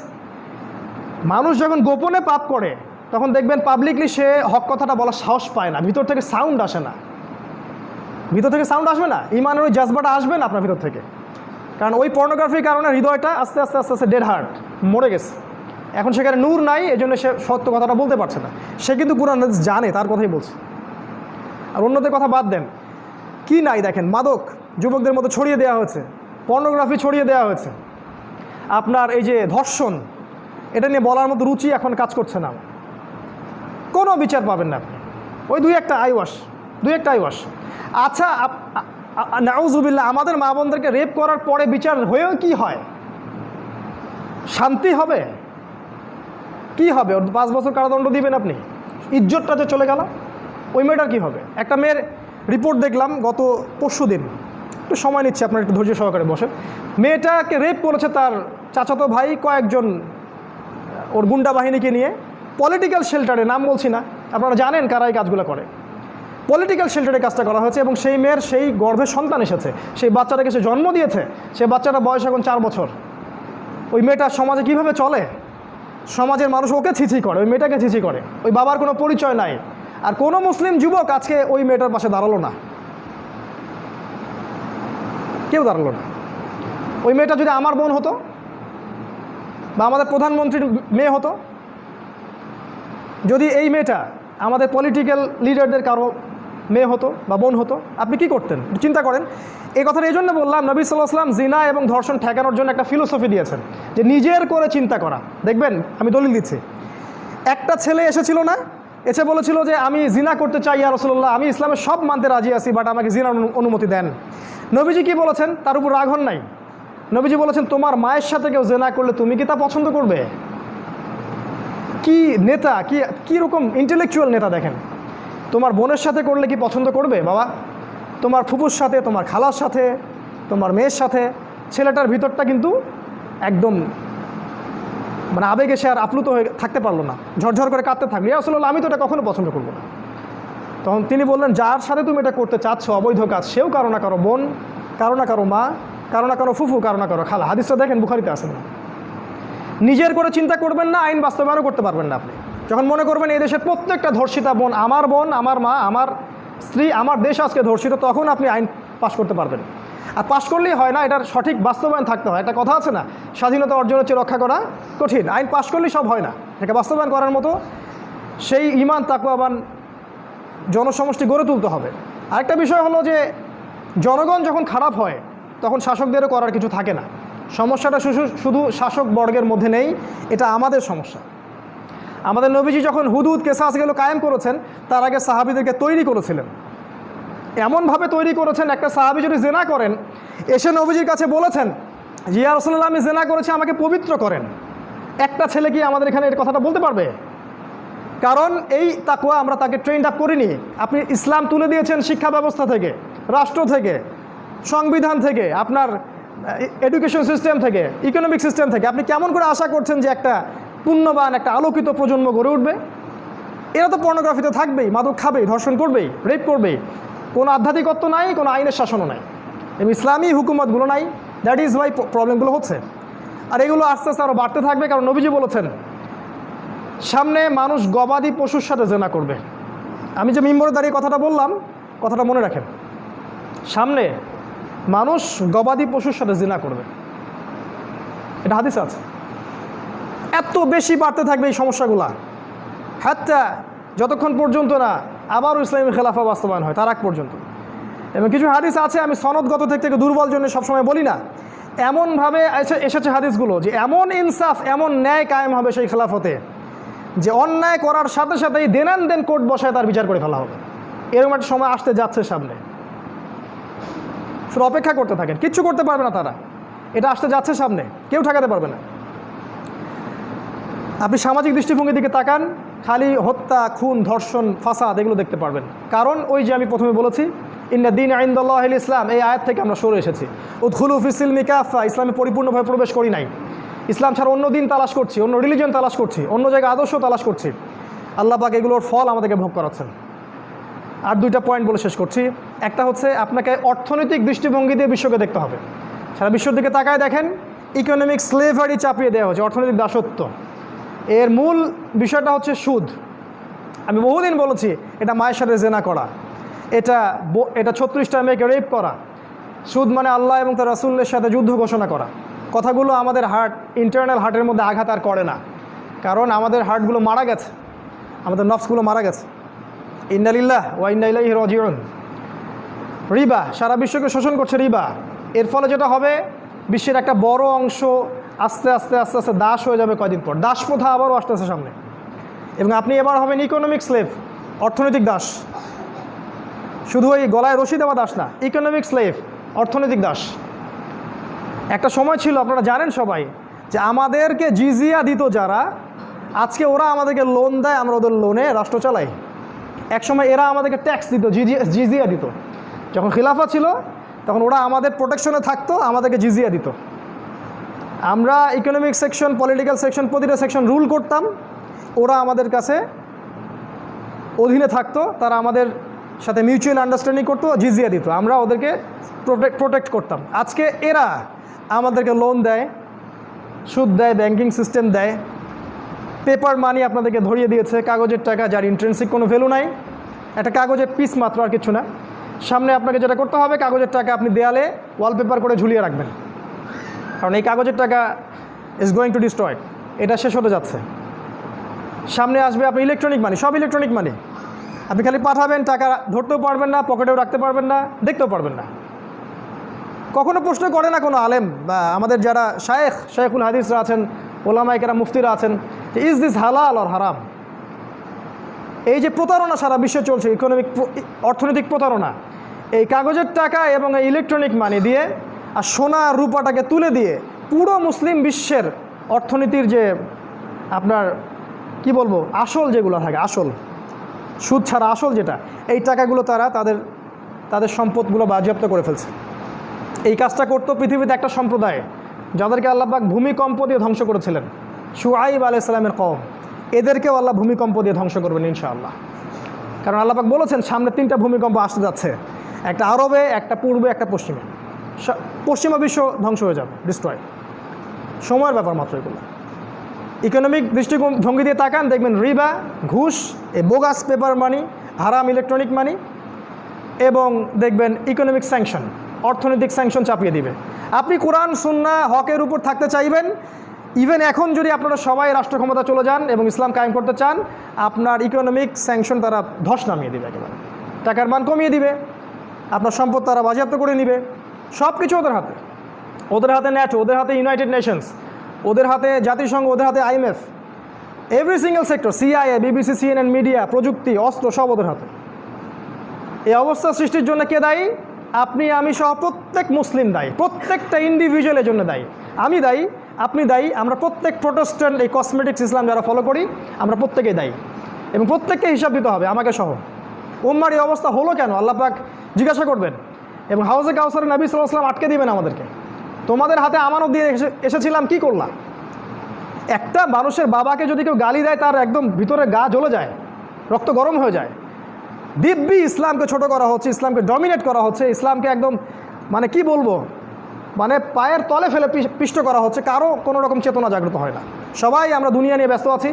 A: মানুষ যখন গোপনে পাপ করে তখন দেখবেন পাবলিকলি সে হক কথাটা বলার সাহস পায় না, ভিতর থেকে সাউন্ড আসে না, ভিতর থেকে সাউন্ড আসবে না, ইমানের ওই জাজবাটা আসবে না আপনার ভিতর থেকে। কারণ ওই পর্নোগ্রাফির কারণে হৃদয়টা আস্তে আস্তে আস্তে আস্তে ডেড হার্ট, মরে গেছে। এখন সেখানে নূর নাই, এই জন্য সে সত্য কথাটা বলতে পারছে না। সে কিন্তু কোরআন জানে, তার কথাই বলছে। আর অন্যদের কথা বাদ দেন, কি নাই দেখেন, মাদক যুবকদের মধ্যে ছড়িয়ে দেওয়া হয়েছে, পর্নোগ্রাফি ছড়িয়ে দেওয়া হয়েছে, আপনার এই যে ধর্ষণ, এটা নিয়ে বলার মতো রুচি এখন কাজ করছে না, কোনো বিচার পাবেন না আপনি। ওই দুই একটা আইওয়াস। আচ্ছা, নাউজুবিল্লাহ, আমাদের মা বোনদেরকে রেপ করার পরে বিচার হয়েও কি হয়? শান্তি হবে? কি হবে? ওর 5 বছর কারাদণ্ড দিবেন আপনি, ইজ্জতটা যে চলে গেল। ওই মেয়েটার কী হবে? একটা মেয়ের রিপোর্ট দেখলাম গত পরশু দিন, একটু সময় নিচ্ছে, আপনার একটু ধৈর্য সহকারে বসেন। মেয়েটাকে রেপ করেছে তার চাচাতো ভাই, কয়েকজন ওর গুন্ডা বাহিনীকে নিয়ে পলিটিক্যাল শেল্টারে, নাম বলছি না, আপনারা জানেন কারা এই কাজগুলো করে। পলিটিক্যাল শেল্টারে কাজটা করা হয়েছে এবং সেই মেয়ের সেই গর্ভে সন্তান এসেছে, সেই বাচ্চাটাকে সে জন্ম দিয়েছে, সেই বাচ্চাটা বয়স এখন 4 বছর। ওই মেয়েটা সমাজে কিভাবে চলে? সমাজের মানুষ ওকে ছিছি করে, ওই মেয়েটাকে ছিছি করে, ওই বাবার কোনো পরিচয় নাই। আর কোনো মুসলিম যুবক আজকে ওই মেয়েটার পাশে দাঁড়ালো না, কেউ দাঁড়ালো না। ওই মেয়েটা যদি আমার বোন হতো বা আমাদের প্রধানমন্ত্রীর মেয়ে হতো, যদি এই মেয়েটা আমাদের পলিটিক্যাল লিডারদের কারো মেয়ে হতো বা বোন হতো, আপনি কি করতেন? চিন্তা করেন। এই কথাটা এই জন্য বললাম, নবী সাল্লাল্লাহু আলাইহি ওয়াসাল্লাম জিনা এবং ধর্ষণ ঠেকানোর জন্য একটা ফিলোসফি দিয়েছেন, যে নিজের করে চিন্তা করা। দেখবেন, আমি দলিল দিচ্ছি, একটা ছেলে এসেছিল না, এসে বলেছিল যে আমি জিনা করতে চাই ইয়া রাসূলুল্লাহ, আমি ইসলামের সব মানতে রাজি আছি, বাট আমাকে জিনার অনুমতি দেন। নবীজি কি বলেছেন? তার উপর রাগ হন নাই। নবীজি বলেছেন, তোমার মায়ের সাথে কেউ জিনা করলে তুমি কি তা পছন্দ করবে? কি নেতা, কি রকম ইন্টেলেকচুয়াল নেতা দেখেন। তোমার বোনের সাথে করলে কি পছন্দ করবে বাবা? তোমার ফুপুর সাথে, তোমার খালার সাথে, তোমার মেয়ের সাথে। ছেলেটার ভিতরটা কিন্তু একদম মানে আবেগে সে আর আপ্লুত হয়ে থাকতে পারলো না, ঝরঝর করে কাঁদতে থাকলো, ইয়া রাসূলুল্লাহ, আমি তো এটা কখনো পছন্দ করবো না। তখন তিনি বললেন, যার সাথে তুমি এটা করতে চাচ্ছ অবৈধ কাজ, সেও কারো না কারো বোন, কারো না কারো মা, কারো না কারো ফুফু, কারো না কারো খালা। হাদিসটা দেখেন, বুখারীতে আছে না? নিজের করে চিন্তা করবেন না, আইন বাস্তবায়নও করতে পারবেন না আপনি। যখন মনে করবেন এই দেশের প্রত্যেকটা ধর্ষিতা বোন আমার মা, আমার স্ত্রী, আমার দেশ আজকে ধর্ষিত, তখন আপনি আইন পাশ করতে পারবেন। আর পাশ করলেই হয় না, এটার সঠিক বাস্তবায়ন থাকতে হয়। একটা কথা আছে না, স্বাধীনতা অর্জন হচ্ছে রক্ষা করা কঠিন। আইন পাশ করলেই সব হয় না, এটাকে বাস্তবায়ন করার মতো সেই ঈমান তাকওয়াবান জনসমষ্টি গড়ে তুলতে হবে। আরেকটা বিষয় হলো যে জনগণ যখন খারাপ হয় তখন শাসকদেরও করার কিছু থাকে না। সমস্যাটা শুধু শাসক বর্গের মধ্যে নেই, এটা আমাদের সমস্যা। আমাদের নবীজি যখন হুদুদ কেসাস এগুলো কায়েম করেছেন, তার আগে সাহাবীদেরকে তৈরি করেছিলেন। এমনভাবে তৈরি করেছেন, একটা সাহাবী যদি জেনা করেন, এসে নবীজির কাছে বলেছেন যে ইয়া রাসূলুল্লাহ, আমি জেনা করেছি, আমাকে পবিত্র করেন। একটা ছেলে কি আমাদের এখানে এই কথাটা বলতে পারবে? কারণ এই তাকওয়া আমরা তাকে ট্রেন্ড আপ করিনি। আপনি ইসলাম তুলে দিয়েছেন শিক্ষা ব্যবস্থা থেকে, রাষ্ট্র থেকে, সংবিধান থেকে, আপনার এডুকেশন সিস্টেম থেকে, ইকোনমিক সিস্টেম থেকে। আপনি কেমন করে আশা করছেন যে একটা পুণ্যবান, একটা আলোকিত প্রজন্ম গড়ে উঠবে? এরা তো পর্নোগ্রাফিতে থাকবেই, মাদক খাবেই, ধর্ষণ করবেই, রেপ করবেই। কোনো আধ্যাত্মিকত্ব নাই, কোনো আইনের শাসনও নাই, এবং ইসলামী হুকুমতগুলো নাই। দ্যাট ইজ ওয়াই প্রবলেমগুলো হচ্ছে। আর এগুলো আস্তে আস্তে আরও বাড়তে থাকবে, কারণ নবীজি বলেছেন সামনে মানুষ গবাদি পশুর সাথে জেনা করবে। আমি যে মিম্বরে দাঁড়িয়ে কথাটা বললাম, কথাটা মনে রাখেন, সামনে মানুষ গবাদি পশুর সাথে জিনা করবে, এটা হাদিস আছে। এত বেশি বাড়তে থাকবে এই সমস্যাগুলা, হাত্তা যতক্ষণ পর্যন্ত না আবারও ইসলামী খেলাফা বাস্তবায়ন হয়, তার আগ পর্যন্ত। এবং কিছু হাদিস আছে, আমি সনদগত থেকে দুর্বল জন্য সবসময় বলি না, এমনভাবে এসেছে হাদিসগুলো যে এমন ইনসাফ, এমন ন্যায় কায়েম হবে সেই খেলাফতে, যে অন্যায় করার সাথে সাথেই দেন কোর্ট বসায় তার বিচার করে ফেলা হবে। এরকম একটা সময় আসতে যাচ্ছে সামনে, শুধু অপেক্ষা করতে থাকেন, কিচ্ছু করতে পারবে না তারা। এটা আসতে যাচ্ছে সামনে, কেউ ঠেকাতে পারবে না। আপনি সামাজিক দৃষ্টিভঙ্গির দিকে তাকান, খালি হত্যা, খুন, ধর্ষণ, ফাসাদ এগুলো দেখতে পারবেন। কারণ ওই যে আমি প্রথমে বলেছি, ইন্না দীন ইনদাল্লাহিল ইসলাম, এই আয়াত থেকে আমরা সরে এসেছি। উদখুলু ফিস-সিলমি কাফা, ইসলামে পরিপূর্ণভাবে প্রবেশ করি নাই। ইসলাম ছাড়া অন্য দিন তালাশ করছি, অন্য রিলিজন তালাশ করছি, অন্য জায়গায় আদর্শ তালাশ করছি। আল্লাহ পাক এগুলোর ফল আমাদেরকে ভোগ করাচ্ছেন। আর দুইটা পয়েন্ট বলে শেষ করছি। একটা হচ্ছে, আপনাকে অর্থনৈতিক দৃষ্টিভঙ্গি দিয়ে বিশ্বকে দেখতে হবে। সারা বিশ্বের দিকে তাকায় দেখেন, ইকোনমিক স্লেভারি চাপিয়ে দেওয়া হচ্ছে, অর্থনৈতিক দাসত্ব। এর মূল বিষয়টা হচ্ছে সুদ। আমি বহুদিন বলেছি, এটা মায়ের সাথে জেনা করা, এটা 36টা মেয়েকে রেপ করা। সুদ মানে আল্লাহ এবং তার রাসূলের সাথে যুদ্ধ ঘোষণা করা। কথাগুলো আমাদের ইন্টারনাল হার্টের মধ্যে আঘাত আর করে না, কারণ আমাদের হার্টগুলো মারা গেছে, আমাদের নফসগুলো মারা গেছে। ইন্না লিল্লাহ ওয়া ইন্না ইলাইহি রাজিউন। রিবা সারা বিশ্বকে শোষণ করছে রিবা। এর ফলে যেটা হবে, বিশ্বের একটা বড় অংশ আস্তে আস্তে দাস হয়ে যাবে কয়দিন পর। দাস প্রথা আবারও আসতেছে সামনে, এবং আপনি এবার হবেন ইকোনমিক স্লেভ, অর্থনৈতিক দাস। শুধু ওই গলায় রশি দেওয়া দাস না, ইকোনমিক স্লেভ, অর্থনৈতিক দাস। একটা সময় ছিল, আপনারা জানেন সবাই, যে আমাদেরকে জিজিয়া দিত যারা, আজকে ওরা আমাদেরকে লোন দেয়, আমরা ওদের লোনে রাষ্ট্র চালাই। একসময় এরা আমাদেরকে ট্যাক্স দিত, জিজিয়া দিত। যখন খিলাফা ছিল তখন ওরা আমাদের প্রোটেকশনে থাকতো, আমাদেরকে জিজিয়া দিত। আমরা ইকোনমিক সেকশন, পলিটিক্যাল সেকশন, প্রতিটা সেকশন রুল করতাম, ওরা আমাদের কাছে অধীনে থাকতো, তারা আমাদের সাথে মিউচুয়াল আন্ডারস্ট্যান্ডিং করতো, জিজিয়া দিত, আমরা ওদেরকে প্রোটেক্ট করতাম। আজকে এরা আমাদেরকে লোন দেয়, সুদ দেয়, ব্যাংকিং সিস্টেম দেয়, পেপার মানি আপনাদেরকে ধরিয়ে দিয়েছে, কাগজের টাকা, যার ইন্ট্রেন্সিক কোনো ভ্যালু নাই, একটা কাগজের পিস মাত্র, আর কিছু না। সামনে আপনাকে যেটা করতে হবে, কাগজের টাকা আপনি দেয়ালে ওয়ালপেপার করে ঝুলিয়ে রাখবেন, কারণ এই কাগজের টাকা ইজ গোয়িং টু ডিস্ট্রয়, এটা শেষ হতে যাচ্ছে। সামনে আসবে আপনি ইলেকট্রনিক মানি, সব ইলেকট্রনিক মানি। আপনি খালি পাঠাবেন, টাকা ধরতেও পারবেন না, পকেটেও রাখতে পারবেন না, দেখতেও পারবেন না। কখনো প্রশ্ন করে না কোনো আলেম বা আমাদের যারা শায়েখুল হাদিসরা আছেন, ওলামায়ে কেরাম, মুফতিরা আছেন, যে ইজ দিস হালাল অর হারাম? এই যে প্রতারণা সারা বিশ্বে চলছে, অর্থনৈতিক প্রতারণা, এই কাগজের টাকা এবং এই ইলেকট্রনিক মানি দিয়ে আর সোনা রূপাটাকে তুলে দিয়ে পুরো মুসলিম বিশ্বের অর্থনীতির যে আপনার কি বলবো, আসল যেগুলো থাকে, আসল সুদ ছাড়া আসল যেটা, এই টাকাগুলো তারা তাদের সম্পদগুলো বাজেয়াপ্ত করে ফেলছে। এই কাজটা করতো পৃথিবীতে একটা সম্প্রদায়, যাদেরকে আল্লাহ পাক ভূমিকম্প দিয়ে ধ্বংস করেছিলেন, শুআইব আলাইহিস সালামের কওম। এদেরকেও আল্লাহ ভূমিকম্প দিয়ে ধ্বংস করবেন ইনশাআল্লাহ, কারণ আল্লাহ পাক বলেছেন সামনে 3টা ভূমিকম্প আসতে যাচ্ছে, একটা আরবে, একটা পূর্বে, একটা পশ্চিমে। পশ্চিমা বিশ্ব ধ্বংস হয়ে যাবে, ডিস্ট্রয়, সময়ের ব্যাপার মাত্র। এগুলো ইকোনমিক দৃষ্টিভঙ্গি দিয়ে তাকান, দেখবেন রিবা, ঘুষ, এই বোগাস পেপার মানি, হারাম ইলেকট্রনিক মানি, এবং দেখবেন ইকোনমিক স্যাংশন, অর্থনৈতিক স্যাংশন চাপিয়ে দিবে। আপনি কোরআন সুন্নাহ হকের উপর থাকতে চাইবেন, ইভেন এখন যদি আপনারা সবাই রাষ্ট্র ক্ষমতা চলে যান এবং ইসলাম কায়েম করতে চান, আপনার ইকোনমিক স্যাংশন তারা ধস নামিয়ে দিবে, একেবারে টাকার মান কমিয়ে দিবে। আপনার সম্পদ তারা বাজেয়াপ্ত করে নেবে, সব কিছু ওদের হাতে। ওদের হাতে ন্যাটো, ওদের হাতে ইউনাইটেড নেশনস, ওদের হাতে জাতিসংঘ, ওদের হাতে IMF, every single sector, CIA, BBC, CNN, media, প্রযুক্তি, অস্ত্র, সব ওদের হাতে। এই অবস্থা সৃষ্টির জন্য কে দায়ী? আপনি, আমি সহ প্রত্যেক মুসলিম দায়ী, প্রত্যেকটা ইন্ডিভিজুয়ালের জন্য দায়ী। আমি দায়ী, আপনি দায়ী, আমরা প্রত্যেক প্রোটেস্ট্যান্ট এই কসমেটিক্স ইসলাম যারা ফলো করি আমরা প্রত্যেকেই দায়ী, এবং প্রত্যেককে হিসাব দিতে হবে, আমাকে সহ। উম্মার এই অবস্থা হলো কেন আল্লাহ পাক জিজ্ঞাসা করবেন, এবং হাউজে কাউসারে নবী সাল্লাল্লাহু আলাইহি ওয়াসাল্লাম আটকে দিবেন আমাদেরকে। তোমাদের হাতে আমানত দিয়ে এসেছিলাম, কি করলাম? একটা মানুষের বাবাকে যদি কেউ গালি দেয় তার একদম ভিতরে গা জ্বলে যায়, রক্ত গরম হয়ে যায়। দিব্যি ইসলামকে ছোট করা হচ্ছে, ইসলামকে ডমিনেট করা হচ্ছে, ইসলামকে একদম মানে কি বলবো, মানে পায়ের তলে ফেলে পিষ্ট করা হচ্ছে। কারো কোনো রকম চেতনা জাগ্রত হয় না। সবাই আমরা দুনিয়া নিয়ে ব্যস্ত আছি,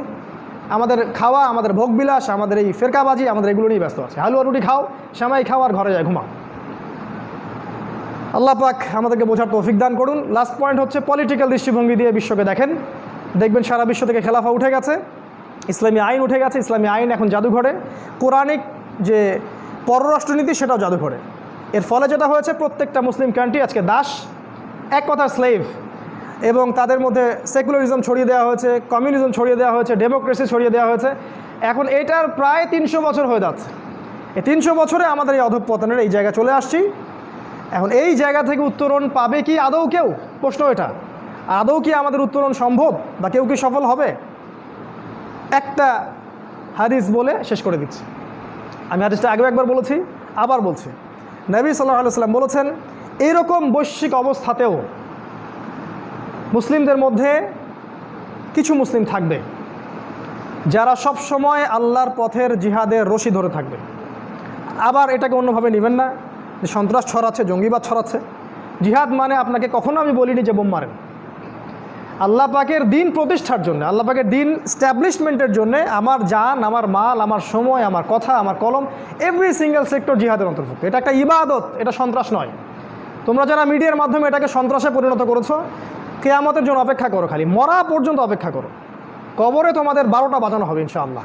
A: আমাদের খাওয়া, আমাদের ভোগবিলাস, আমাদের এই ফেরকাবাজি, আমাদের এগুলো নিয়ে ব্যস্ত আছে। হালুয়া রুটি খাও, সেমাই খাও, আর ঘরে যায় ঘুমাও। আল্লাহ পাক আমাদেরকে বোঝার তৌফিক দান করুন। লাস্ট পয়েন্ট হচ্ছে পলিটিক্যাল দৃষ্টিভঙ্গি দিয়ে বিশ্বকে দেখেন, দেখবেন সারা বিশ্ব থেকে খেলাফা উঠে গেছে, ইসলামী আইন উঠে গেছে। ইসলামী আইন এখন জাদুঘরে, কোরআনিক যে পররাষ্ট্রনীতি সেটাও জাদুঘরে। এর ফলে যেটা হয়েছে, প্রত্যেকটা মুসলিম কান্ট্রি আজকে দাস, এক কথার স্লেভ, এবং তাদের মধ্যে সেকুলারিজম ছড়িয়ে দেওয়া হয়েছে, কমিউনিজম ছড়িয়ে দেওয়া হয়েছে, ডেমোক্রেসি ছড়িয়ে দেওয়া হয়েছে। এখন এটার প্রায় 300 বছর হয়ে যাচ্ছে। এই 300 বছরে আমাদের এই অধঃপতনের এই জায়গা চলে আসছি। এখন এই জায়গা থেকে উত্তরণ পাবে কি আদৌ কেউ? প্রশ্ন এটা, আদৌ কি আমাদের উত্তরণ সম্ভব, বা কেউ কি সফল হবে? একটা হাদিস বলে শেষ করে দিচ্ছি। আমি হাদিসটা আগেও একবার বলেছি, আবার বলছি। নবী সাল্লাল্লাহু আলাইহি ওয়াসাল্লাম বলেছেন, এইরকম বৈশ্বিক অবস্থাতেও মুসলিমদের মধ্যে কিছু মুসলিম থাকবে যারা সব সময় আল্লাহর পথের জিহাদের রশি ধরে থাকবে। আবার এটাকে অন্যভাবে নেবেন না যে সন্ত্রাস ছড়াচ্ছে, জঙ্গিবাদ ছড়াচ্ছে। জিহাদ মানে আপনাকে কখনো আমি বলিনি যে বোম মারেন। আল্লাহ পাকের দিন প্রতিষ্ঠার জন্য, আল্লাহ পাকের দিন স্ট্যাবলিশমেন্টের জন্য আমার জান, আমার মাল, আমার সময়, আমার কথা, আমার কলম, এভরি সিঙ্গেল সেক্টর জিহাদের অন্তর্ভুক্ত। এটা একটা ইবাদত, এটা সন্ত্রাস নয়। তোমরা যারা মিডিয়ার মাধ্যমে এটাকে সন্ত্রাসে পরিণত করেছো, কিয়ামতের জন্য অপেক্ষা করো, খালি মরা পর্যন্ত অপেক্ষা করো। কবরে তোমাদের 12টা বাজানো হবে ইনশাআল্লাহ।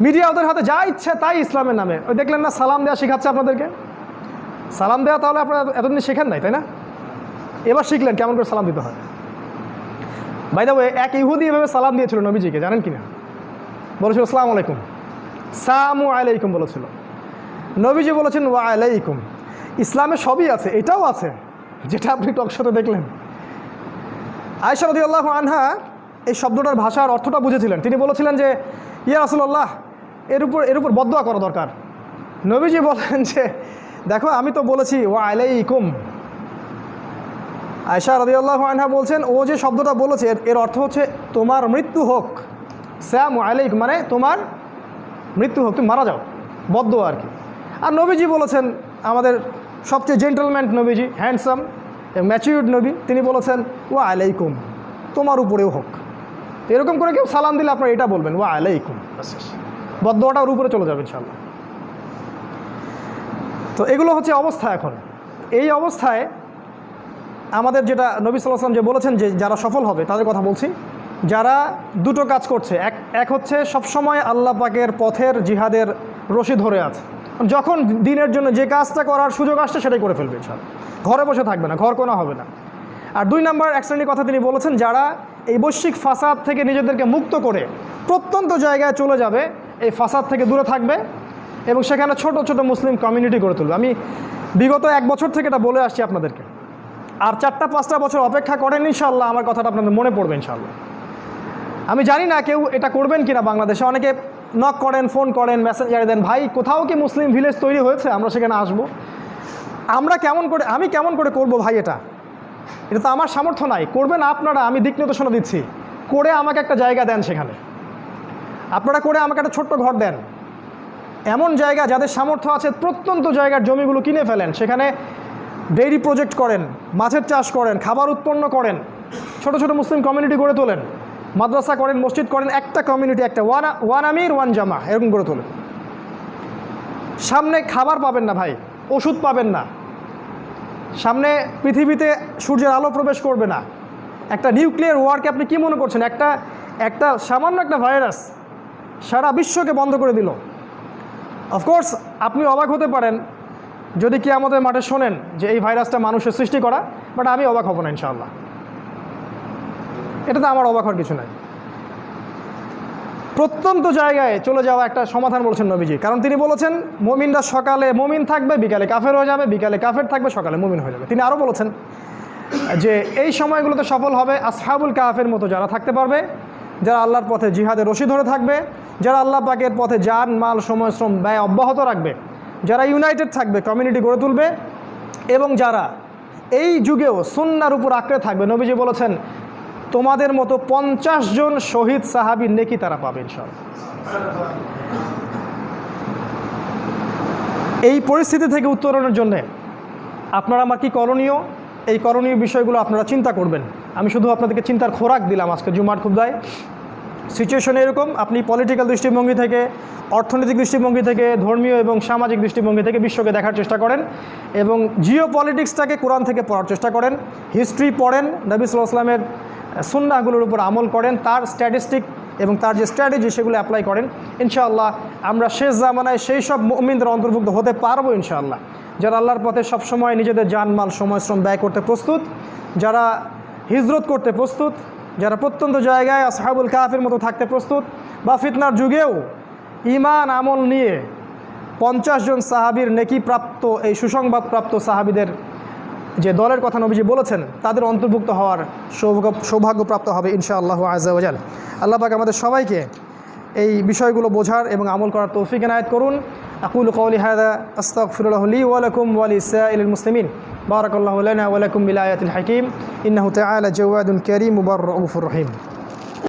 A: মিডিয়া ওদের হাতে যা ইচ্ছে তাই ইসলামের নামে। ওই দেখলেন না, সালাম দেওয়া শেখাচ্ছে আপনাদেরকে। সালাম দেওয়া তাহলে আপনারা এতদিন শেখেন নাই, তাই না? এবার শিখলেন কেমন করে সালাম দিতে হয়। বাই দ্য ওয়ে, এক ইহুদি এভাবে সালাম দিয়েছিল নবীজিকে, জানেন কিনা? বলেছিল আসসালামু আলাইকুম, সামু আলাইকুম বলেছিল। নবীজি বলেছেন ওয়া আলাইকুম। ইসলামে সবই আছে, এটাও আছে যেটা আপনি টকশোতে দেখলেন। আয়েশা রাদিয়াল্লাহু আনহা এই শব্দটার ভাষার অর্থটা বুঝেছিলেন। তিনি বলেছিলেন যে ইয়া রাসূলুল্লাহ, এর উপর বদদোয়া করা দরকার। নবীজি বলেন যে দেখো, আমি তো বলেছি ওয়া আলাইকুম। আয়েশা রাদিয়াল্লাহু আনহা বলছেন, ও যে শব্দটা বলেছে এর অর্থ হচ্ছে তোমার মৃত্যু হোক। সালামু আলাইকুম মানে তোমার মৃত্যু হোক, তুমি মারা যাও, বদদোয়া আর কি। আর নবীজি বলেছেন, আমাদের সবচেয়ে জেন্টলম্যান নবীজি, হ্যান্ডসাম ম্যাচিউরড নবী, তিনি বলেছেন ওয়া আলাইকুম, তোমার উপরেও হোক। এরকম করে কেউ সালাম দিলে আপনারা এটা বলবেন ওয়া আলাইকুম, বদদোয়াটা ওর উপরে চলে যাবে ইনশাআল্লাহ। তো এগুলো হচ্ছে অবস্থা। এখন এই অবস্থায় আমাদের যেটা নবী সাল্লাল্লাহু আলাইহি ওয়াসাল্লাম যে বলেছেন যে যারা সফল হবে তাদের কথা বলছি, যারা দুটো কাজ করছে। এক হচ্ছে সবসময় আল্লাহ পাকের পথের জিহাদের রশি ধরে আছে, যখন দিনের জন্য যে কাজটা করার সুযোগ আসছে সেটাই করে ফেলবে ইনশাআল্লাহ, ঘরে বসে থাকবে না, ঘর কোনা হবে না। আর 2 নম্বর এক শ্রেণীর কথা তিনি বলেছেন, যারা এই বৈশ্বিক ফাসাদ থেকে নিজেদেরকে মুক্ত করে প্রত্যন্ত জায়গায় চলে যাবে, এই ফাসাদ থেকে দূরে থাকবে এবং সেখানে ছোট ছোট মুসলিম কমিউনিটি গড়ে তুলবে। আমি বিগত 1 বছর থেকে এটা বলে আসছি আপনাদেরকে। আর 4-5টা বছর অপেক্ষা করেন ইনশাআল্লাহ, আমার কথাটা আপনাদের মনে পড়বে ইনশাআল্লাহ। আমি জানি না কেউ এটা করবেন কিনা। বাংলাদেশে অনেকে নক করেন, ফোন করেন, মেসেঞ্জারে দেন, ভাই কোথাও কি মুসলিম ভিলেজ তৈরি হয়েছে, আমরা সেখানে আসবো। আমি কেমন করে করব ভাই? এটা তো আমার সামর্থ্য নাই। করবেন আপনারা, আমি দিক নির্দেশনা দিচ্ছি। করে আমাকে একটা জায়গা দেন, সেখানে আপনারা করে আমাকে একটা ছোট্ট ঘর দেন। এমন জায়গা যাদের সামর্থ্য আছে, প্রত্যন্ত জায়গার জমিগুলো কিনে ফেলেন, সেখানে ডেইরি প্রজেক্ট করেন, মাছের চাষ করেন, খাবার উৎপন্ন করেন, ছোট ছোট মুসলিম কমিউনিটি গড়ে তোলেন, মাদ্রাসা করেন, মসজিদ করেন, একটা কমিউনিটি, একটা ওয়ান আমির ওয়ান জামা, এরকম গড়ে তোলেন। সামনে খাবার পাবেন না ভাই, ওষুধ পাবেন না, সামনে পৃথিবীতে সূর্যের আলো প্রবেশ করবে না। একটা নিউক্লিয়ার ওয়ারকে আপনি কি মনে করছেন? একটা সামান্য একটা ভাইরাস সারা বিশ্বকে বন্ধ করে দিল। অফকোর্স আপনি অবাক হতে পারেন যদি কিয়ামতের মাঠে শোনেন যে এই ভাইরাসটা মানুষের সৃষ্টি করা, বাট আমি অবাক হব না ইনশাআল্লাহ। এটাতে আমার অবাক হওয়ার কিছু নাই। প্রত্যন্ত জায়গায় চলে যাওয়া একটা সমাধান বলেছেন নবীজি, কারণ তিনি বলেছেন মুমিনরা সকালে মুমিন থাকবে, বিকালে কাফের হয়ে যাবে, বিকালে কাফের থাকবে, সকালে মুমিন হয়ে যাবে। তিনি আরও বলেছেন যে এই সময়গুলোতে সফল হবে আসহাবুল কাহাফের মতো যারা থাকতে পারবে, যারা আল্লাহর পথে জিহাদে রশি ধরে থাকবে, যারা আল্লাহ পাকের পথে জান মাল সময় শ্রম ব্যয় অব্যাহত রাখবে, যারা ইউনাইটেড থাকবে, কমিউনিটি গড়ে তুলবে, এবং যারা এই যুগেও সুন্নাহর উপর আঁকড়ে থাকবে। নবীজি বলেছেন তোমাদের মতো 50 জন শহীদ সাহাবীর নেকি তারা পাবে ইনশাআল্লাহ। এই পরিস্থিতি থেকে উত্তরণের জন্য আপনারা আমার কি করণীয়, এই করণীয় বিষয়গুলো আপনারা চিন্তা করবেন। আমি শুধু আপনাদেরকে চিন্তার খোরাক দিলাম আজকে জুমার খুতবায়। সিচুয়েশন এরকম, আপনি পলিটিক্যাল দৃষ্টিভঙ্গি থেকে, অর্থনৈতিক দৃষ্টিভঙ্গি থেকে, ধর্মীয় এবং সামাজিক দৃষ্টিভঙ্গি থেকে বিশ্বকে দেখার চেষ্টা করেন এবং জিও পলিটিক্সটাকে কোরআন থেকে পড়ার চেষ্টা করেন, হিস্ট্রি পড়েন, নবী সাল্লাল্লাহু আলাইহি ওয়াসাল্লামের সুন্নাহগুলোর উপর আমল করেন, তার স্ট্যাটিস্টিক এবং তার যে স্ট্র্যাটেজি সেগুলো অ্যাপ্লাই করেন। ইনশাআল্লাহ আমরা শেষ জামানায় সেই সব মুমিনদের অন্তর্ভুক্ত হতে পারবো ইনশাআল্লাহ, যারা আল্লাহর পথে সবসময় নিজেদের জানমাল সময় শ্রম ব্যয় করতে প্রস্তুত, যারা হিজরত করতে প্রস্তুত, যারা প্রত্যন্ত জায়গায় আসহাবুল কাহাফের মতো থাকতে প্রস্তুত, বা ফিতনার যুগেও ঈমান আমল নিয়ে 50 জন সাহাবীর নেকি প্রাপ্ত এই সুসংবাদপ্রাপ্ত সাহাবীদের যে দলের কথা নবীজি বলেছেন তাদের অন্তর্ভুক্ত হওয়ার সৌভাগ্যপ্রাপ্ত হবে ইনশাআল্লাহু আযজা ওয়া জাল। আল্লাহ পাক আমাদের সবাইকে এই বিষয়গুলো বোঝার এবং আমল করার তৌফিক এনায়েত করুন। আকুলু কওলি হাযা আস্তাগফিরুল্লাহ লি ওয়া লাকুম ওয়া লিসাইরিল মুসলিমিন। বারাকাল্লাহু লানা ওয়া লাকুম বিল আয়াতিল হাকীম। ইন্নাহু তাআলা জাওয়াদুন কারীম মুবাররাউফুর রহিম।